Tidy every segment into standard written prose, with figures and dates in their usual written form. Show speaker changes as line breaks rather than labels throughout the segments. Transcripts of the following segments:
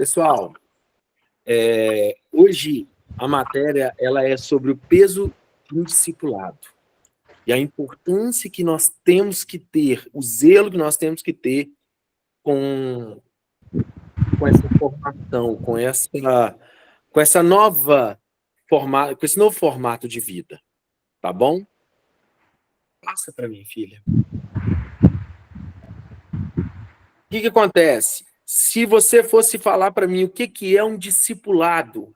Pessoal, hoje a matéria ela é sobre o peso de um discipulado e a importância que nós temos que ter, o zelo que nós temos que ter com essa formação, com essa nova com esse novo formato de vida, tá bom? Passa para mim, filha. O que acontece? Se você fosse falar para mim o que é um discipulado,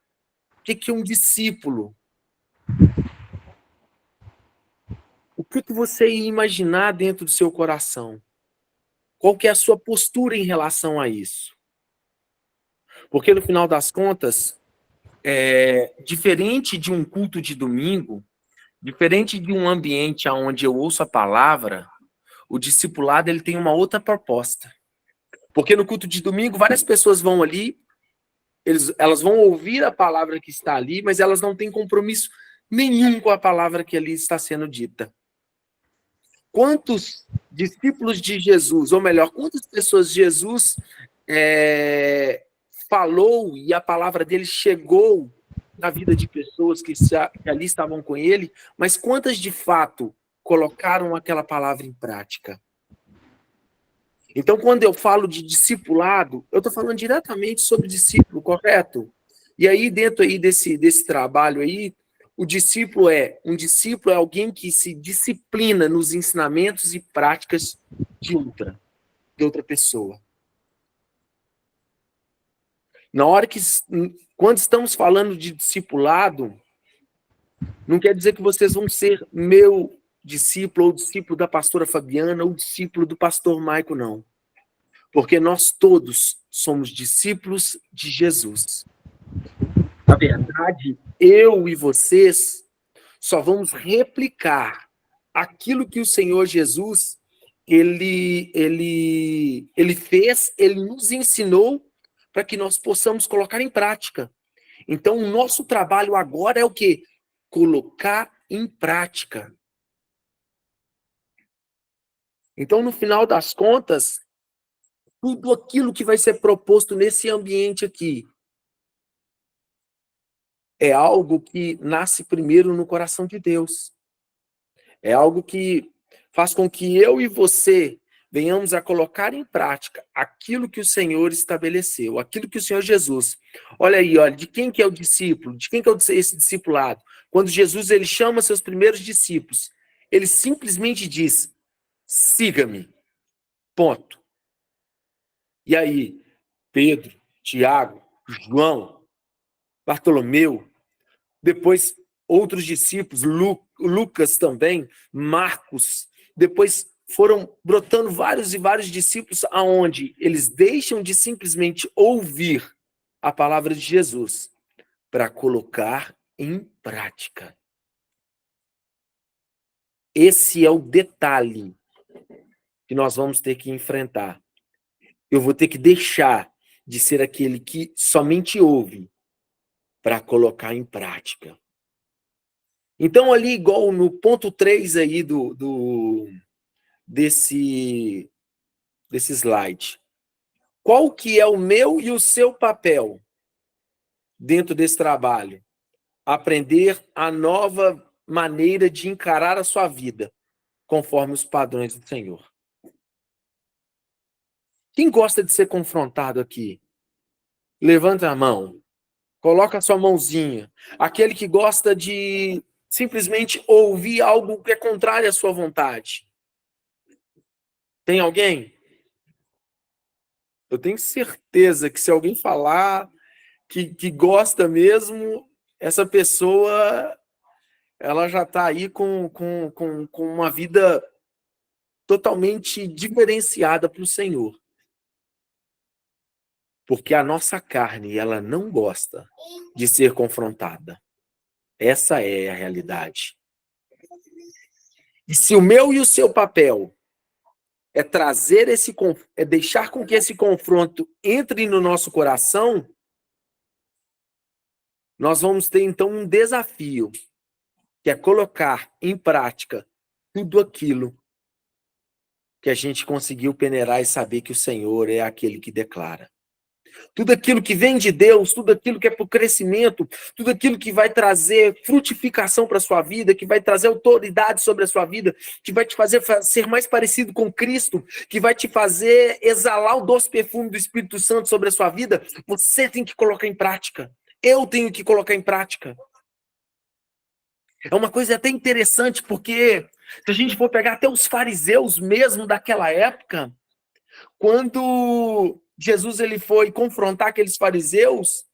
o que é um discípulo, o que você ia imaginar dentro do seu coração? Qual que é a sua postura em relação a isso? Porque, no final das contas, diferente de um culto de domingo, diferente de um ambiente onde eu ouço a palavra, o discipulado ele tem uma outra proposta. Porque no culto de domingo, várias pessoas vão ali, elas vão ouvir a palavra que está ali, mas elas não têm compromisso nenhum com a palavra que ali está sendo dita. Quantos discípulos de Jesus, ou melhor, quantas pessoas Jesus falou e a palavra dele chegou na vida de pessoas que ali estavam com ele, mas quantas de fato colocaram aquela palavra em prática? Então, quando eu falo de discipulado, eu estou falando diretamente sobre discípulo, correto? E aí, dentro aí desse trabalho aí, um discípulo é alguém que se disciplina nos ensinamentos e práticas de outra pessoa. Quando estamos falando de discipulado, não quer dizer que vocês vão ser meu discípulo, ou discípulo da pastora Fabiana, ou discípulo do pastor Maico, não. Porque nós todos somos discípulos de Jesus. Na verdade, eu e vocês só vamos replicar aquilo que o Senhor Jesus ele fez, ele nos ensinou para que nós possamos colocar em prática. Então, o nosso trabalho agora é o quê? Colocar em prática. Então, no final das contas, tudo aquilo que vai ser proposto nesse ambiente aqui é algo que nasce primeiro no coração de Deus. É algo que faz com que eu e você venhamos a colocar em prática aquilo que o Senhor estabeleceu, aquilo que o Senhor Jesus. Olha aí, olha, de quem que é o discípulo? De quem que é esse discipulado? Quando Jesus ele chama seus primeiros discípulos, ele simplesmente diz: siga-me. Ponto. E aí, Pedro, Tiago, João, Bartolomeu, depois outros discípulos, Lucas também, Marcos, depois foram brotando vários e vários discípulos aonde eles deixam de simplesmente ouvir a palavra de Jesus para colocar em prática. Esse é o detalhe que nós vamos ter que enfrentar. Eu vou ter que deixar de ser aquele que somente ouve para colocar em prática. Então, ali, igual no ponto 3 aí desse slide, qual que é o meu e o seu papel dentro desse trabalho? Aprender a nova maneira de encarar a sua vida, conforme os padrões do Senhor. Quem gosta de ser confrontado aqui? Levanta a mão. Coloca a sua mãozinha. Aquele que gosta de simplesmente ouvir algo que é contrário à sua vontade. Tem alguém? Eu tenho certeza que se alguém falar que gosta mesmo, essa pessoa ela já está aí com uma vida totalmente diferenciada para o Senhor. Porque a nossa carne, ela não gosta de ser confrontada. Essa é a realidade. E se o meu e o seu papel é trazer é deixar com que esse confronto entre no nosso coração, nós vamos ter então um desafio, que é colocar em prática tudo aquilo que a gente conseguiu peneirar e saber que o Senhor é aquele que declara. Tudo aquilo que vem de Deus, tudo aquilo que é para o crescimento, tudo aquilo que vai trazer frutificação para a sua vida, que vai trazer autoridade sobre a sua vida, que vai te fazer ser mais parecido com Cristo, que vai te fazer exalar o doce perfume do Espírito Santo sobre a sua vida, você tem que colocar em prática. Eu tenho que colocar em prática. É uma coisa até interessante, porque se a gente for pegar até os fariseus mesmo daquela época, quando Jesus ele foi confrontar aqueles fariseus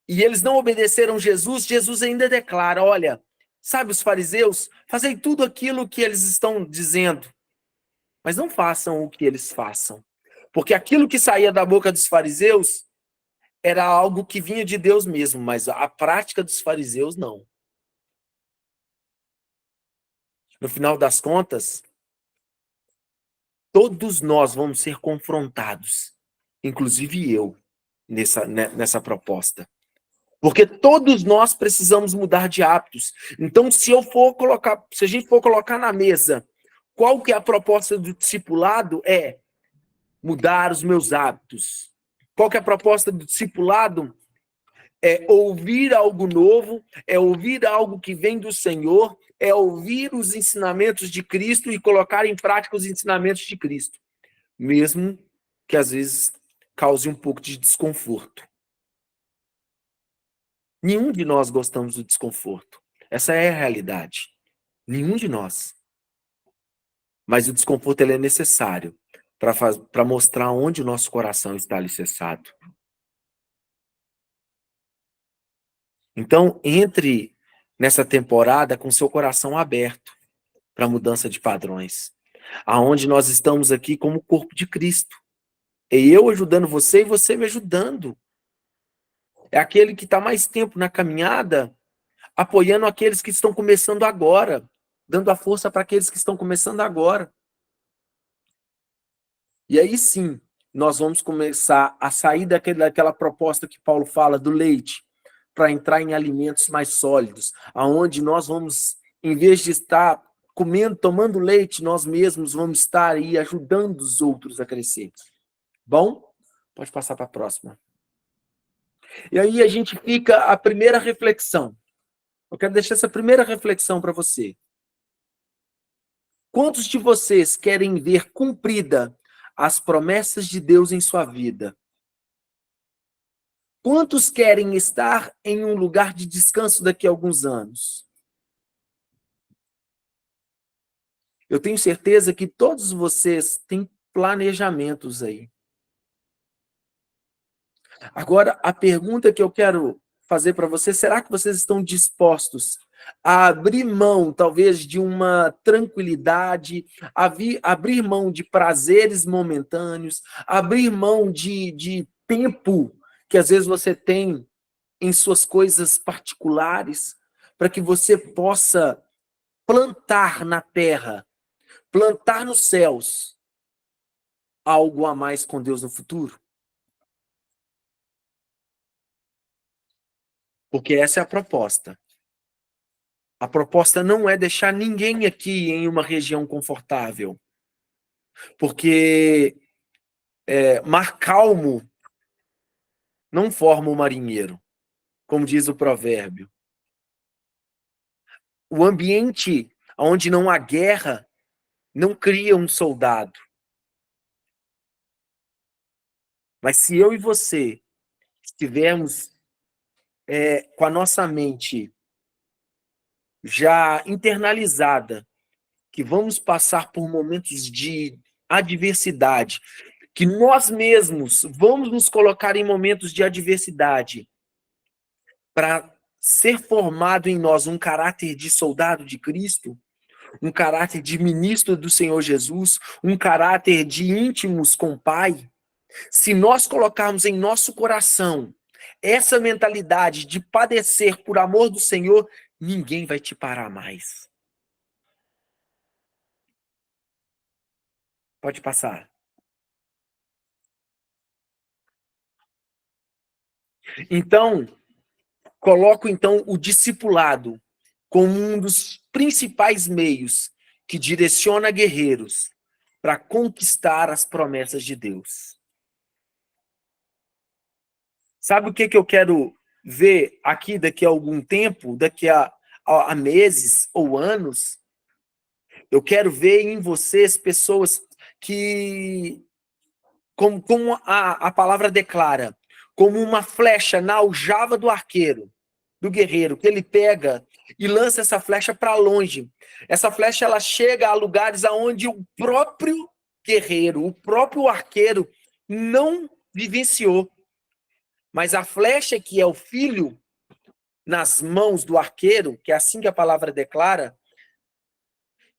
e eles não obedeceram Jesus, Jesus ainda declara, olha, sabe os fariseus, fazei tudo aquilo que eles estão dizendo, mas não façam o que eles façam. Porque aquilo que saía da boca dos fariseus era algo que vinha de Deus mesmo, mas a prática dos fariseus não. No final das contas, todos nós vamos ser confrontados, inclusive eu, nessa proposta. Porque todos nós precisamos mudar de hábitos. Então, se a gente for colocar na mesa, qual que é a proposta do discipulado? É mudar os meus hábitos. Qual que é a proposta do discipulado? É ouvir algo novo, é ouvir algo que vem do Senhor, é ouvir os ensinamentos de Cristo e colocar em prática os ensinamentos de Cristo, mesmo que às vezes cause um pouco de desconforto. Nenhum de nós gostamos do desconforto. Essa é a realidade. Nenhum de nós. Mas o desconforto ele é necessário para mostrar onde o nosso coração está alicerçado. Então, entre nessa temporada com seu coração aberto para mudança de padrões. Aonde nós estamos aqui como corpo de Cristo. E eu ajudando você e você me ajudando. É aquele que está mais tempo na caminhada, apoiando aqueles que estão começando agora, dando a força para aqueles que estão começando agora. E aí sim, nós vamos começar a sair daquela proposta que Paulo fala do leite, para entrar em alimentos mais sólidos, aonde nós vamos, em vez de estar comendo, tomando leite, nós mesmos vamos estar aí ajudando os outros a crescer. Bom? Pode passar para a próxima. E aí a gente fica a primeira reflexão. Eu quero deixar essa primeira reflexão para você. Quantos de vocês querem ver cumprida as promessas de Deus em sua vida? Quantos querem estar em um lugar de descanso daqui a alguns anos? Eu tenho certeza que todos vocês têm planejamentos aí. Agora, a pergunta que eu quero fazer para vocês, será que vocês estão dispostos a abrir mão, talvez, de uma tranquilidade, abrir mão de prazeres momentâneos, abrir mão de tempo que às vezes você tem em suas coisas particulares, para que você possa plantar na terra, plantar nos céus, algo a mais com Deus no futuro? Porque essa é a proposta. A proposta não é deixar ninguém aqui em uma região confortável. Porque mar calmo não forma um marinheiro, como diz o provérbio. O ambiente onde não há guerra não cria um soldado. Mas se eu e você estivermos com a nossa mente já internalizada, que vamos passar por momentos de adversidade, que nós mesmos vamos nos colocar em momentos de adversidade para ser formado em nós um caráter de soldado de Cristo, um caráter de ministro do Senhor Jesus, um caráter de íntimos com o Pai. Se nós colocarmos em nosso coração essa mentalidade de padecer por amor do Senhor, ninguém vai te parar mais. Pode passar. Então, coloco então o discipulado como um dos principais meios que direciona guerreiros para conquistar as promessas de Deus. Sabe o que que eu quero ver aqui daqui a algum tempo, daqui a meses ou anos? Eu quero ver em vocês pessoas que, como a palavra declara, como uma flecha na aljava do arqueiro, do guerreiro, que ele pega e lança essa flecha para longe. Essa flecha ela chega a lugares aonde o próprio guerreiro, o próprio arqueiro não vivenciou. Mas a flecha que é o filho nas mãos do arqueiro, que é assim que a palavra declara,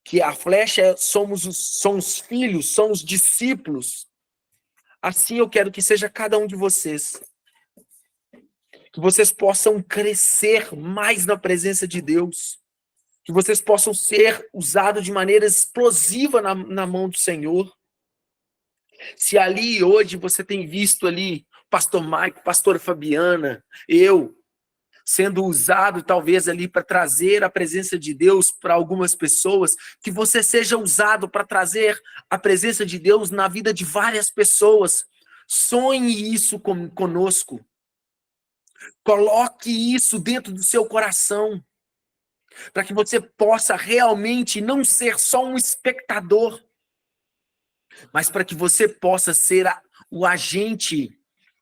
que a flecha são os filhos, são os discípulos. Assim eu quero que seja cada um de vocês. Que vocês possam crescer mais na presença de Deus. Que vocês possam ser usados de maneira explosiva na mão do Senhor. Se ali hoje você tem visto ali pastor Maico, pastora Fabiana, eu, sendo usado talvez ali para trazer a presença de Deus para algumas pessoas, que você seja usado para trazer a presença de Deus na vida de várias pessoas. Sonhe isso conosco. Coloque isso dentro do seu coração, para que você possa realmente não ser só um espectador, mas para que você possa ser o agente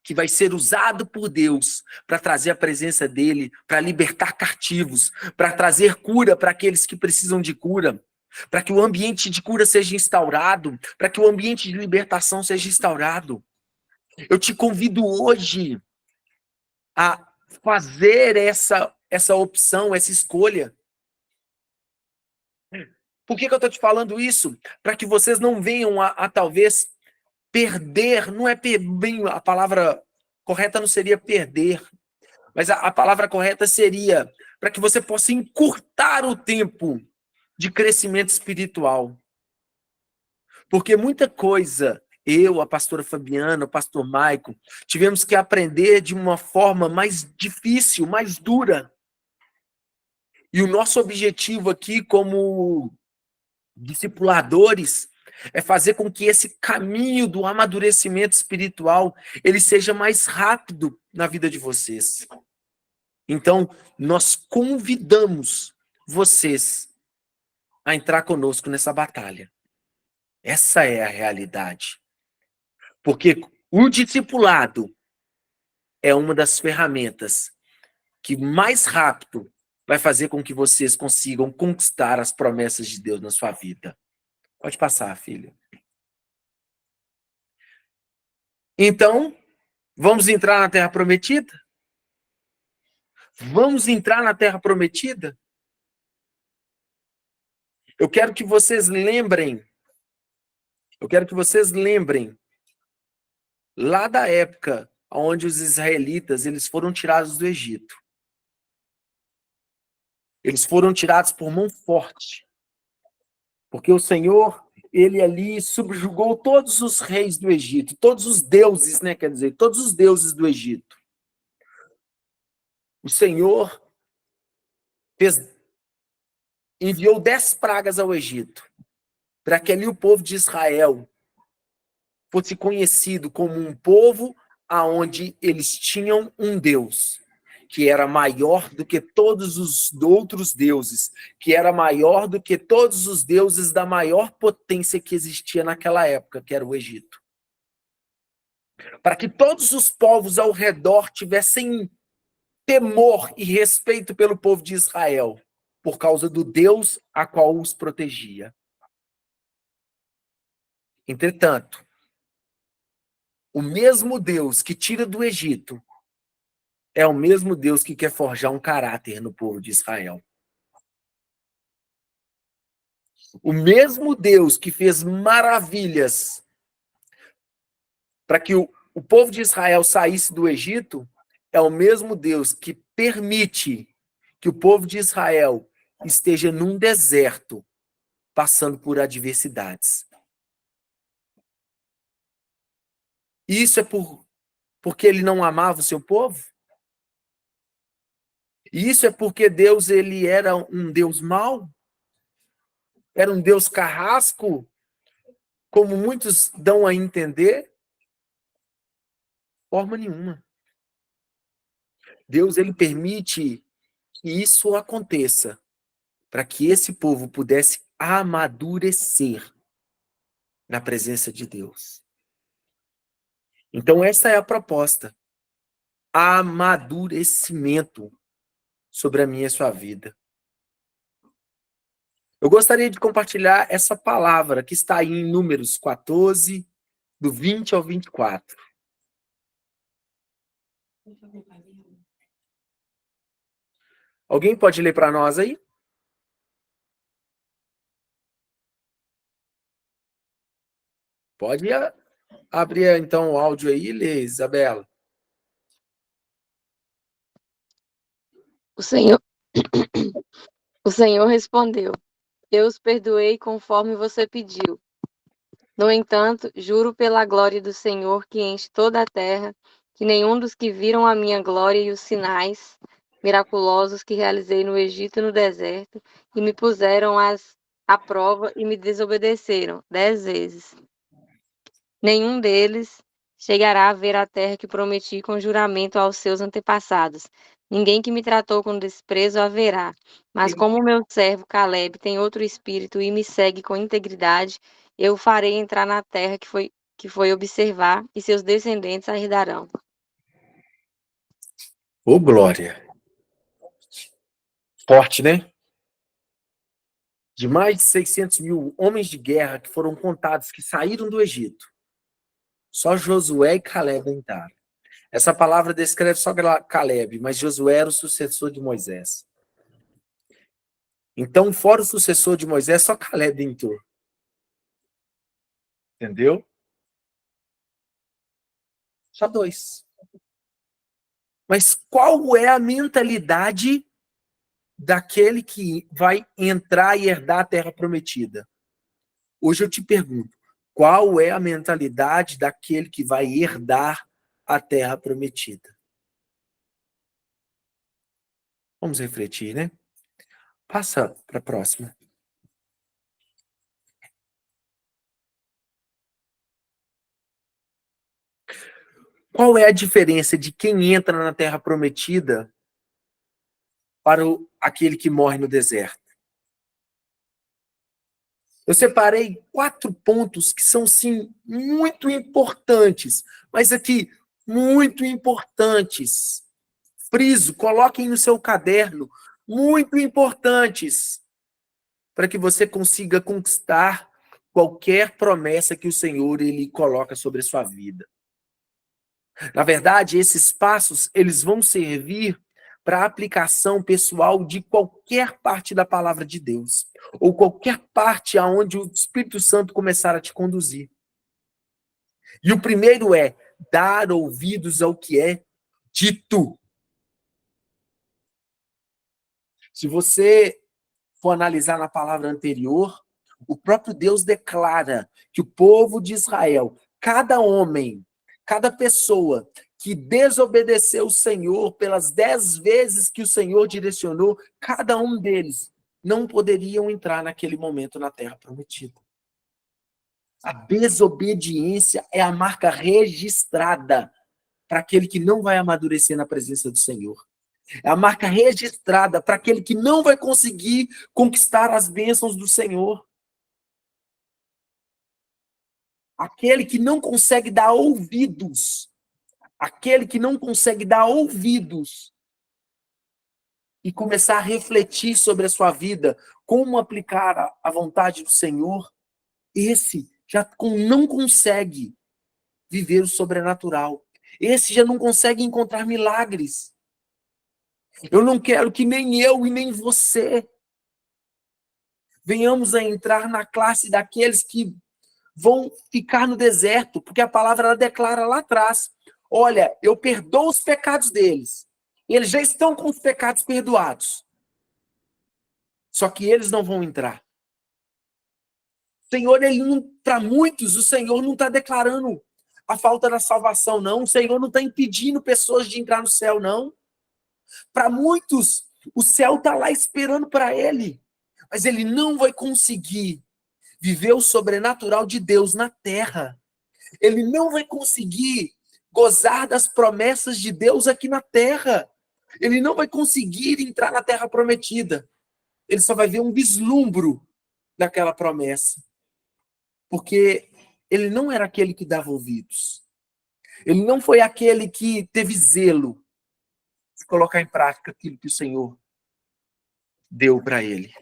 que vai ser usado por Deus para trazer a presença dele, para libertar cativos, para trazer cura para aqueles que precisam de cura, para que o ambiente de cura seja instaurado, para que o ambiente de libertação seja instaurado. Eu te convido hoje a fazer essa opção, essa escolha. Por que eu estou te falando isso? Para que vocês não venham a talvez perder, não é bem a palavra correta não seria perder, mas a palavra correta seria para que você possa encurtar o tempo de crescimento espiritual. Porque muita coisa, eu, a pastora Fabiana, o pastor Maico, tivemos que aprender de uma forma mais difícil, mais dura. E o nosso objetivo aqui, como discipuladores, é fazer com que esse caminho do amadurecimento espiritual ele seja mais rápido na vida de vocês. Então, nós convidamos vocês a entrar conosco nessa batalha. Essa é a realidade. Porque o discipulado é uma das ferramentas que mais rápido vai fazer com que vocês consigam conquistar as promessas de Deus na sua vida. Pode passar, filho. Então, vamos entrar na Terra Prometida? Vamos entrar na Terra Prometida? Eu quero que vocês lembrem lá da época onde os israelitas eles foram tirados do Egito. Eles foram tirados por mão forte. Porque o Senhor, ele ali subjugou todos os reis do Egito, todos os deuses, né, quer dizer, todos os deuses do Egito. O Senhor enviou 10 pragas ao Egito, para que ali o povo de Israel fosse conhecido como um povo aonde eles tinham um Deus, que era maior do que todos os outros deuses, que era maior do que todos os deuses da maior potência que existia naquela época, que era o Egito. Para que todos os povos ao redor tivessem temor e respeito pelo povo de Israel, por causa do Deus a qual os protegia. Entretanto, o mesmo Deus que tira do Egito é o mesmo Deus que quer forjar um caráter no povo de Israel. O mesmo Deus que fez maravilhas para que o povo de Israel saísse do Egito é o mesmo Deus que permite que o povo de Israel esteja num deserto, passando por adversidades. Isso é porque ele não amava o seu povo? Isso é porque Deus ele era um Deus mau? Era um Deus carrasco, como muitos dão a entender? Forma nenhuma. Deus, ele permite que isso aconteça para que esse povo pudesse amadurecer na presença de Deus. Então, essa é a proposta. Amadurecimento sobre a minha e a sua vida. Eu gostaria de compartilhar essa palavra que está aí em Números 14, do 20 ao 24. Alguém pode ler para nós aí? Pode abrir então o áudio aí e ler, Isabela.
O Senhor, o Senhor respondeu: Eu os perdoei conforme você pediu. No entanto, juro pela glória do Senhor que enche toda a terra, que nenhum dos que viram a minha glória e os sinais miraculosos que realizei no Egito e no deserto, e me puseram à prova e me desobedeceram 10 vezes. Nenhum deles chegará a ver a terra que prometi com juramento aos seus antepassados. Ninguém que me tratou com desprezo haverá. Mas como o meu servo Caleb tem outro espírito e me segue com integridade, eu o farei entrar na terra que foi observar, e seus descendentes a herdarão.
Ô, glória! Forte, né? De mais de 600 mil homens de guerra que foram contados, que saíram do Egito, só Josué e Caleb entraram. Essa palavra descreve só Caleb, mas Josué era o sucessor de Moisés. Então, fora o sucessor de Moisés, só Caleb entrou. Entendeu? Só 2. Mas qual é a mentalidade daquele que vai entrar e herdar a terra prometida? Hoje eu te pergunto, qual é a mentalidade daquele que vai herdar a terra prometida? Vamos refletir, né? Passa para a próxima. Qual é a diferença de quem entra na terra prometida para aquele que morre no deserto? Eu separei 4 pontos que são, sim, muito importantes, mas aqui, muito importantes. Friso, coloquem no seu caderno, muito importantes, para que você consiga conquistar qualquer promessa que o Senhor ele coloca sobre a sua vida. Na verdade, esses passos, eles vão servir para aplicação pessoal de qualquer parte da palavra de Deus, ou qualquer parte aonde o Espírito Santo começar a te conduzir. E o primeiro é dar ouvidos ao que é dito. Se você for analisar na palavra anterior, o próprio Deus declara que o povo de Israel, cada homem, cada pessoa que desobedeceu o Senhor pelas 10 vezes que o Senhor direcionou, cada um deles não poderiam entrar naquele momento na terra prometida. A desobediência é a marca registrada para aquele que não vai amadurecer na presença do Senhor. É a marca registrada para aquele que não vai conseguir conquistar as bênçãos do Senhor. Aquele que não consegue dar ouvidos. Aquele que não consegue dar ouvidos e começar a refletir sobre a sua vida, como aplicar a vontade do Senhor, esse já não consegue viver o sobrenatural. Esse já não consegue encontrar milagres. Eu não quero que nem eu e nem você venhamos a entrar na classe daqueles que vão ficar no deserto, porque a palavra ela declara lá atrás: olha, eu perdoo os pecados deles. Eles já estão com os pecados perdoados. Só que eles não vão entrar. Senhor, para muitos, o Senhor não está declarando a falta da salvação, não. O Senhor não está impedindo pessoas de entrar no céu, não. Para muitos, o céu está lá esperando para ele. Mas ele não vai conseguir viver o sobrenatural de Deus na terra. Ele não vai conseguir gozar das promessas de Deus aqui na terra. Ele não vai conseguir entrar na terra prometida. Ele só vai ver um vislumbro daquela promessa. Porque ele não era aquele que dava ouvidos. Ele não foi aquele que teve zelo de colocar em prática aquilo que o Senhor deu para ele.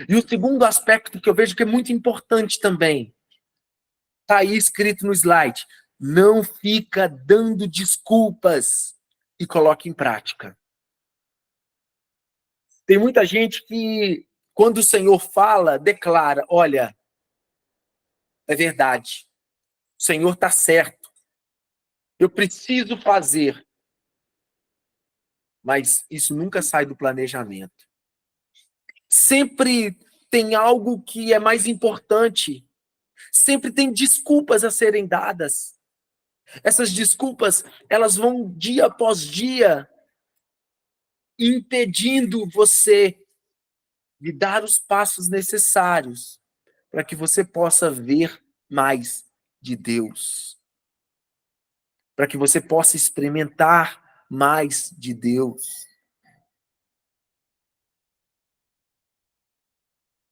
E o segundo aspecto que eu vejo que é muito importante também, está aí escrito no slide, não fica dando desculpas e coloque em prática. Tem muita gente que, quando o Senhor fala, declara, olha, é verdade, o Senhor está certo, eu preciso fazer, mas isso nunca sai do planejamento. Sempre tem algo que é mais importante, sempre tem desculpas a serem dadas. Essas desculpas, elas vão dia após dia impedindo você de dar os passos necessários para que você possa ver mais de Deus, para que você possa experimentar mais de Deus.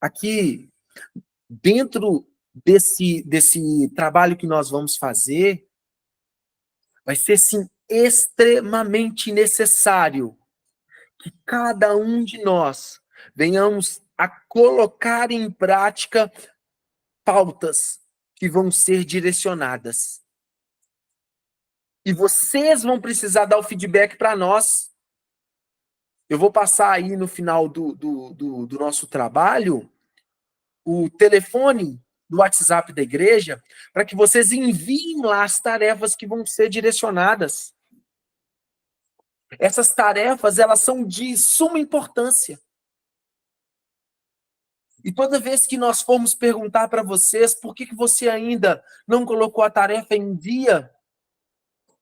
Aqui, dentro desse trabalho que nós vamos fazer, vai ser, sim, extremamente necessário que cada um de nós venhamos a colocar em prática pautas que vão ser direcionadas. E vocês vão precisar dar o feedback para nós. Eu vou passar aí no final do nosso trabalho o telefone do WhatsApp da igreja para que vocês enviem lá as tarefas que vão ser direcionadas. Essas tarefas, elas são de suma importância. E toda vez que nós formos perguntar para vocês por que você ainda não colocou a tarefa em dia,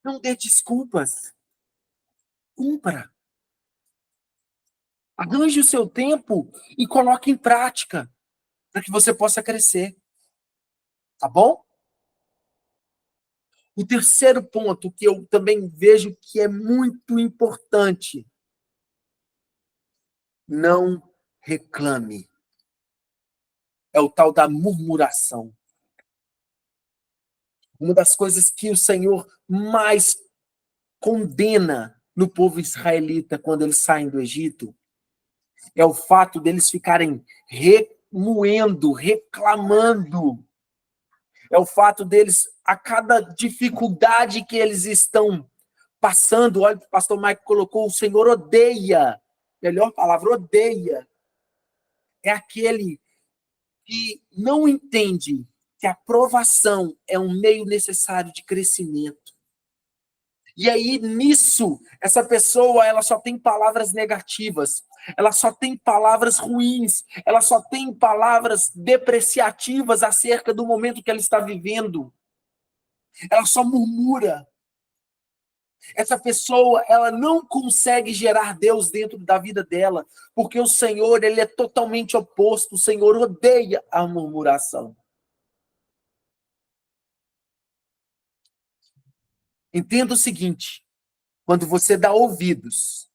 não dê desculpas. Cumpra. Arranje o seu tempo e coloque em prática para que você possa crescer. Tá bom? O terceiro ponto que eu também vejo que é muito importante, não reclame. É o tal da murmuração. Uma das coisas que o Senhor mais condena no povo israelita quando eles saem do Egito é o fato deles ficarem remoendo, reclamando. É o fato deles, a cada dificuldade que eles estão passando, olha, o pastor Mike colocou, o Senhor odeia, melhor palavra, odeia, é aquele que não entende que a provação é um meio necessário de crescimento. E aí, nisso, essa pessoa, ela só tem palavras negativas, ela só tem palavras ruins, ela só tem palavras depreciativas acerca do momento que ela está vivendo. Ela só murmura. Essa pessoa, ela não consegue gerar Deus dentro da vida dela, porque o Senhor, ele é totalmente oposto. O Senhor odeia a murmuração. Entenda o seguinte, quando você dá ouvidos,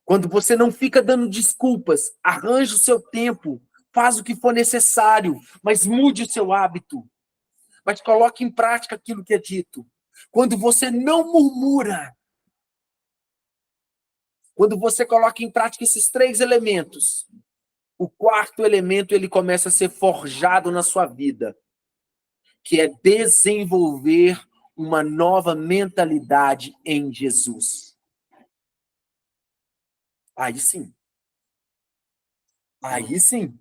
quando você não fica dando desculpas, arranje o seu tempo, faz o que for necessário, mas mude o seu hábito, mas coloque em prática aquilo que é dito. Quando você não murmura, quando você coloca em prática esses três elementos, o quarto elemento, ele começa a ser forjado na sua vida, que é desenvolver uma nova mentalidade em Jesus. Aí sim. Aí sim.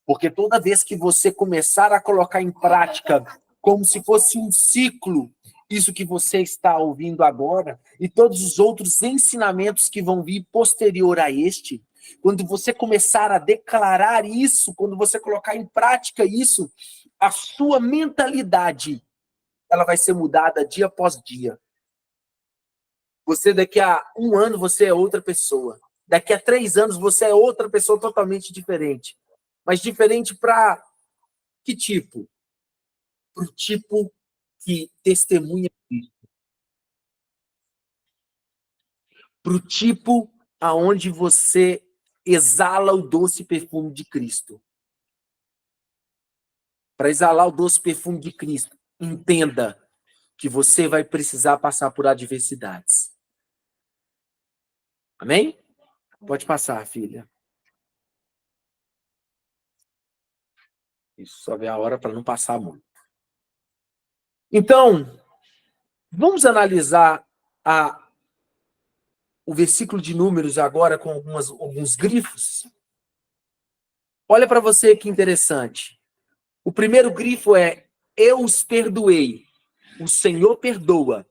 Porque toda vez que você começar a colocar em prática como se fosse um ciclo, isso que você está ouvindo agora, e todos os outros ensinamentos que vão vir posterior a este, quando você começar a declarar isso, quando você colocar em prática isso, a sua mentalidade, ela vai ser mudada dia após dia. Você, daqui a 1 ano, você é outra pessoa. Daqui a 3 anos, você é outra pessoa totalmente diferente. Mas diferente para que tipo? Para o tipo que testemunha Cristo. para o tipo aonde você exala o doce perfume de Cristo. Para exalar o doce perfume de Cristo, entenda que você vai precisar passar por adversidades. Amém? Pode passar, filha. Isso, só ver a hora para não passar muito. Então, vamos analisar o versículo de Números agora com alguns grifos. Olha para você que interessante. O primeiro grifo é: eu os perdoei. O Senhor perdoa.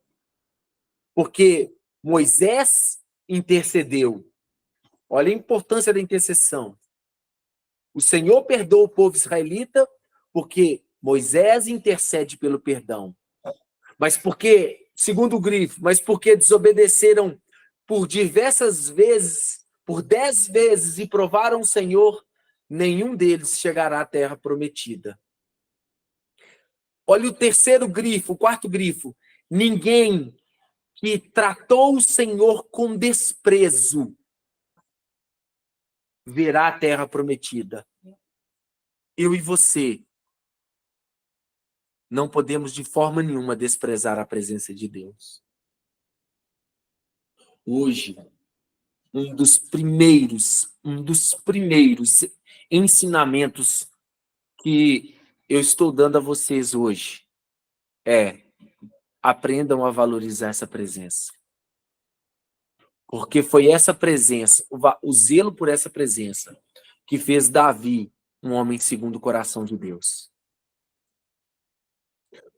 Porque Moisés intercedeu. Olha a importância da intercessão. O Senhor perdoa o povo israelita porque Moisés intercede pelo perdão. Mas porque, segundo o grifo, mas porque desobedeceram por diversas vezes, por 10 vezes, e provaram o Senhor, nenhum deles chegará à terra prometida. Olha o terceiro grifo, o quarto grifo. Ninguém que tratou o Senhor com desprezo verá a terra prometida. Eu e você não podemos de forma nenhuma desprezar a presença de Deus. Hoje, um dos primeiros ensinamentos que eu estou dando a vocês hoje é: aprendam a valorizar essa presença. Porque foi essa presença, o zelo por essa presença, que fez Davi um homem segundo o coração de Deus.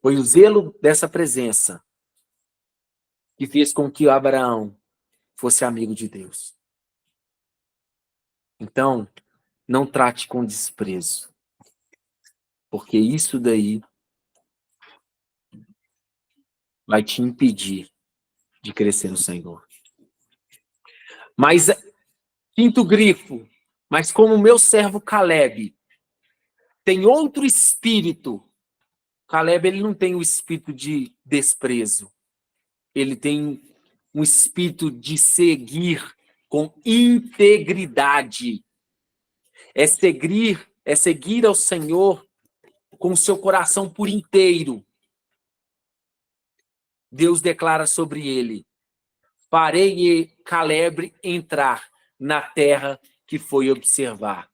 Foi o zelo dessa presença que fez com que Abraão fosse amigo de Deus. Então, não trate com desprezo, porque isso daí vai te impedir de crescer no Senhor. Mas, quinto grifo, mas como o meu servo Caleb tem outro espírito. Caleb, ele não tem o espírito de desprezo. Ele tem um espírito de seguir com integridade. É seguir ao Senhor com o seu coração por inteiro. Deus declara sobre ele: farei Caleb entrar na terra que foi observar,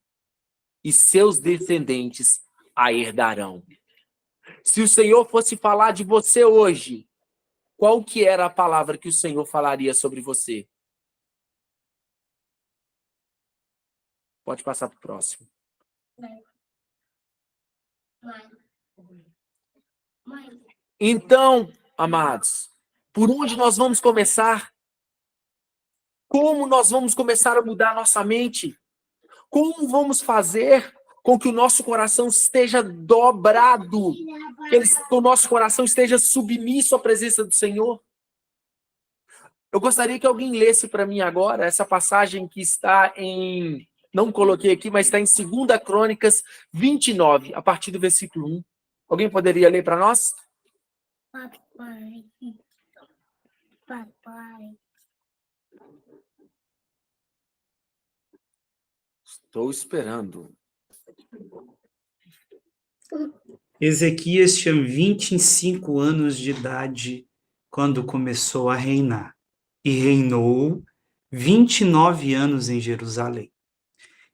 e seus descendentes a herdarão. Se o Senhor fosse falar de você hoje, qual que era a palavra que o Senhor falaria sobre você? Pode passar para o próximo. Então, amados, por onde nós vamos começar? Como nós vamos começar a mudar a nossa mente? Como vamos fazer com que o nosso coração esteja dobrado? Que o nosso coração esteja submisso à presença do Senhor? Eu gostaria que alguém lesse para mim agora essa passagem que está em... Não coloquei aqui, mas está em 2 Crônicas 29, a partir do versículo 1. Alguém poderia ler para nós? Papai. Estou esperando.
Ezequias tinha 25 anos de idade quando começou a reinar, e reinou 29 anos em Jerusalém.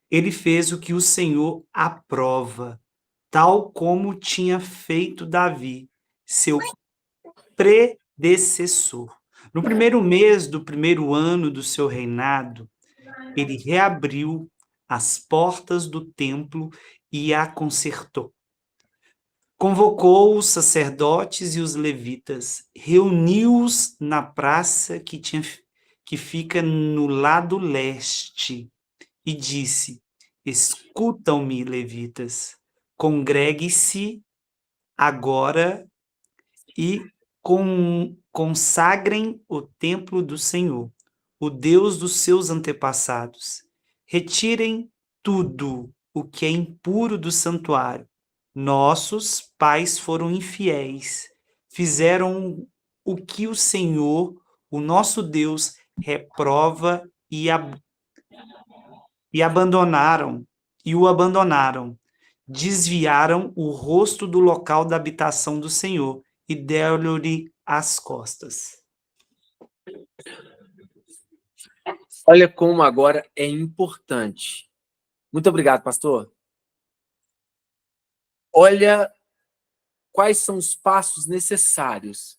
Ele fez o que o Senhor aprova, tal como tinha feito Davi, seu predecessor. No primeiro mês do primeiro ano do seu reinado, ele reabriu as portas do templo e a consertou. Convocou os sacerdotes e os levitas, reuniu-os na praça que fica no lado leste e disse: escutam-me, levitas, congregue-se agora e consagrem o templo do Senhor, o Deus dos seus antepassados. Retirem tudo o que é impuro do santuário. Nossos pais foram infiéis, fizeram o que o Senhor, o nosso Deus, reprova e abandonaram, e o abandonaram. Desviaram o rosto do local da habitação do Senhor e deram-lhe as costas.
Olha como agora é importante. Muito obrigado, pastor. Olha quais são os passos necessários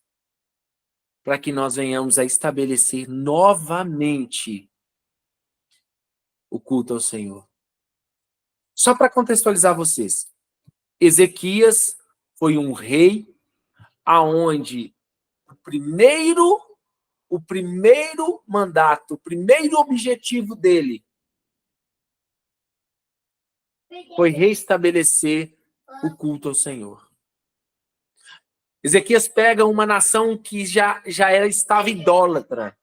para que nós venhamos a estabelecer novamente o culto ao Senhor. Só para contextualizar vocês, Ezequias foi um rei aonde o primeiro mandato, o primeiro objetivo dele foi restabelecer o culto ao Senhor. Ezequias pega uma nação que já estava idólatra.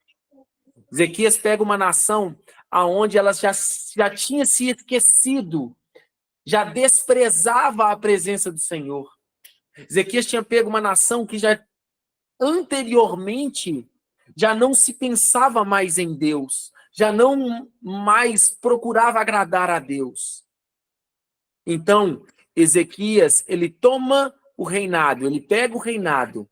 Ezequias pega uma nação aonde ela já tinha se esquecido, já desprezava a presença do Senhor. Ezequias tinha pego uma nação que já anteriormente já não se pensava mais em Deus, já não mais procurava agradar a Deus. Então, Ezequias, ele toma o reinado, ele pega o reinado,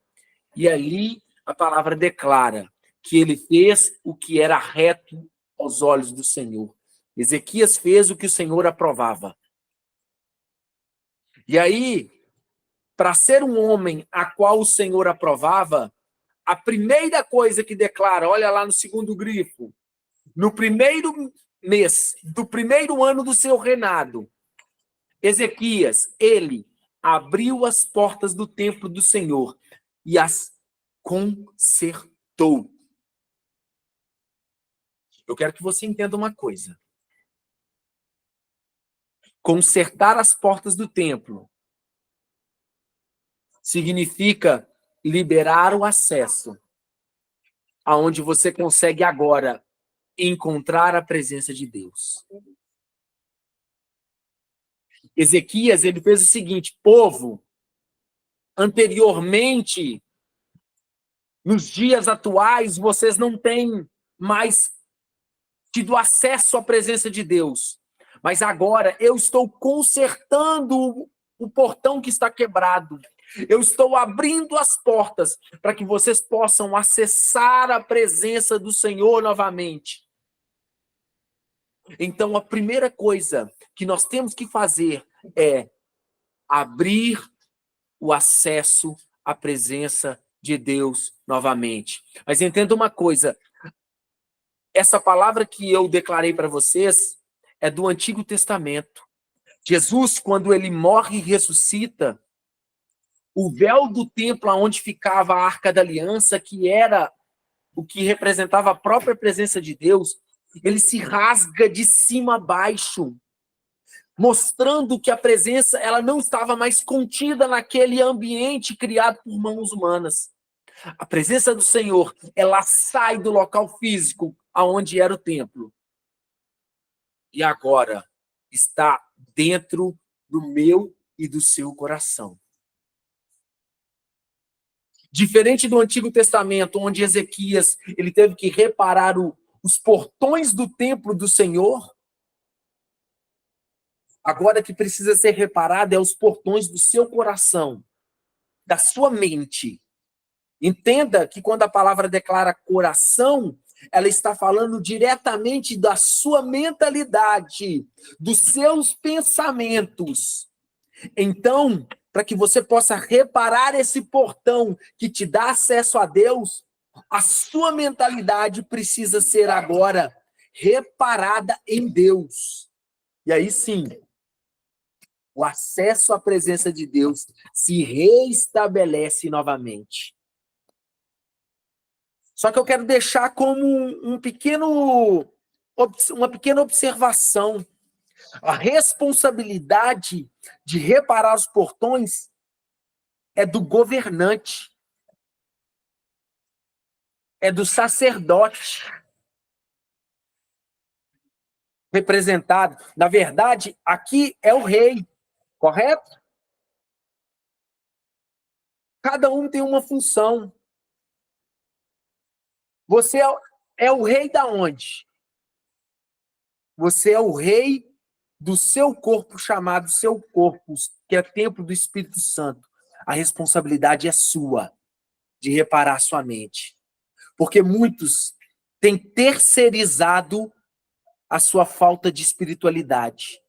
e ali a palavra declara que ele fez o que era reto aos olhos do Senhor. Ezequias fez o que o Senhor aprovava. E aí, para ser um homem a qual o Senhor aprovava, a primeira coisa que declara, olha lá no segundo grifo, no primeiro mês do primeiro ano do seu reinado, Ezequias, ele abriu as portas do templo do Senhor e as consertou. Eu quero que você entenda uma coisa. Consertar as portas do templo significa liberar o acesso aonde você consegue agora encontrar a presença de Deus. Ezequias, ele fez o seguinte: povo, anteriormente, nos dias atuais, vocês não têm mais tido acesso à presença de Deus. Mas agora eu estou consertando o portão que está quebrado. Eu estou abrindo as portas para que vocês possam acessar a presença do Senhor novamente. Então, a primeira coisa que nós temos que fazer é abrir o acesso à presença de Deus novamente. Mas entenda uma coisa, essa palavra que eu declarei para vocês é do Antigo Testamento. Jesus, quando ele morre e ressuscita, o véu do templo onde ficava a Arca da Aliança, que era o que representava a própria presença de Deus, ele se rasga de cima a baixo, mostrando que a presença ela não estava mais contida naquele ambiente criado por mãos humanas. A presença do Senhor, ela sai do local físico aonde era o templo. E agora está dentro do meu e do seu coração. Diferente do Antigo Testamento, onde Ezequias ele teve que reparar os portões do templo do Senhor, agora que precisa ser reparado é os portões do seu coração, da sua mente. Entenda que quando a palavra declara coração, ela está falando diretamente da sua mentalidade, dos seus pensamentos. Então, para que você possa reparar esse portão que te dá acesso a Deus, a sua mentalidade precisa ser agora reparada em Deus. E aí sim, o acesso à presença de Deus se reestabelece novamente. Só que eu quero deixar como uma pequena observação. A responsabilidade de reparar os portões é do governante, é do sacerdote representado. Na verdade, aqui é o rei, correto? Cada um tem uma função. Você é o rei da onde? Você é o rei do seu corpo, chamado seu corpo, que é templo do Espírito Santo. A responsabilidade é sua de reparar a sua mente. Porque muitos têm terceirizado a sua falta de espiritualidade.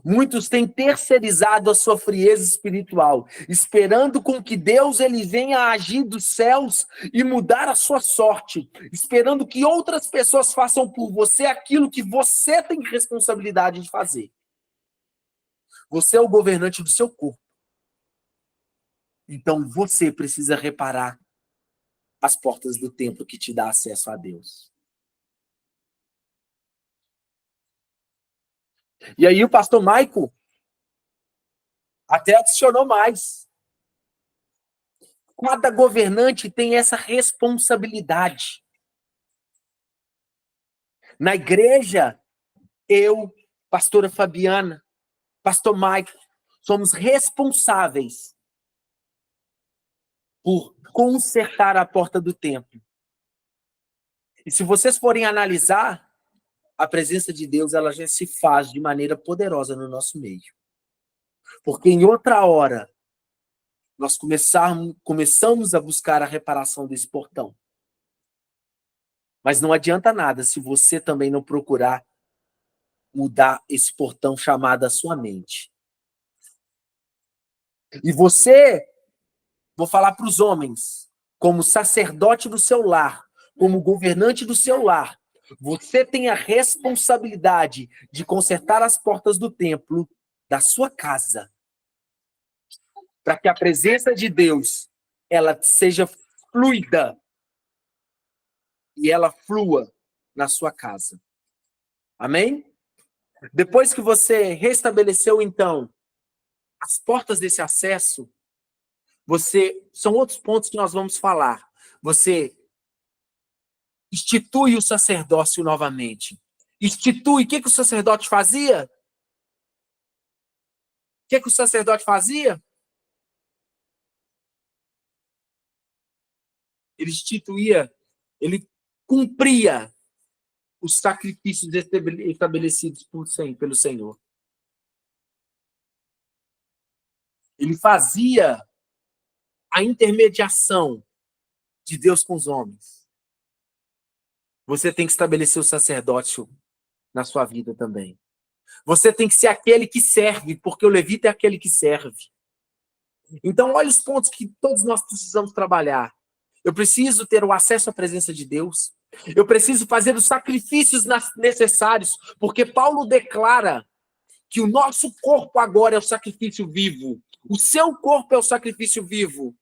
Muitos têm terceirizado a sua frieza espiritual, esperando com que Deus ele venha agir dos céus e mudar a sua sorte, esperando que outras pessoas façam por você aquilo que você tem responsabilidade de fazer. Você é o governante do seu corpo. Então você precisa reparar as portas do templo que te dá acesso a Deus. E aí o pastor Maico até adicionou mais. Cada governante tem essa responsabilidade. Na igreja, eu, pastora Fabiana, pastor Maico, somos responsáveis por consertar a porta do templo. E se vocês forem analisar, a presença de Deus ela já se faz de maneira poderosa no nosso meio. Porque em outra hora, nós começamos a buscar a reparação desse portão. Mas não adianta nada se você também não procurar mudar esse portão chamado a sua mente. E você, vou falar para os homens, como sacerdote do seu lar, como governante do seu lar, você tem a responsabilidade de consertar as portas do templo da sua casa, para que a presença de Deus ela seja fluida e ela flua na sua casa. Amém? Depois que você restabeleceu, então, as portas desse acesso, são outros pontos que nós vamos falar. Você institui o sacerdócio novamente. Institui. O que o sacerdote fazia? O que o sacerdote fazia? Ele instituía, ele cumpria os sacrifícios estabelecidos pelo Senhor. Ele fazia a intermediação de Deus com os homens. Você tem que estabelecer o sacerdócio na sua vida também. Você tem que ser aquele que serve, porque o levita é aquele que serve. Então, olha os pontos que todos nós precisamos trabalhar. Eu preciso ter o acesso à presença de Deus. Eu preciso fazer os sacrifícios necessários, porque Paulo declara que o nosso corpo agora é o sacrifício vivo. O seu corpo é o sacrifício vivo.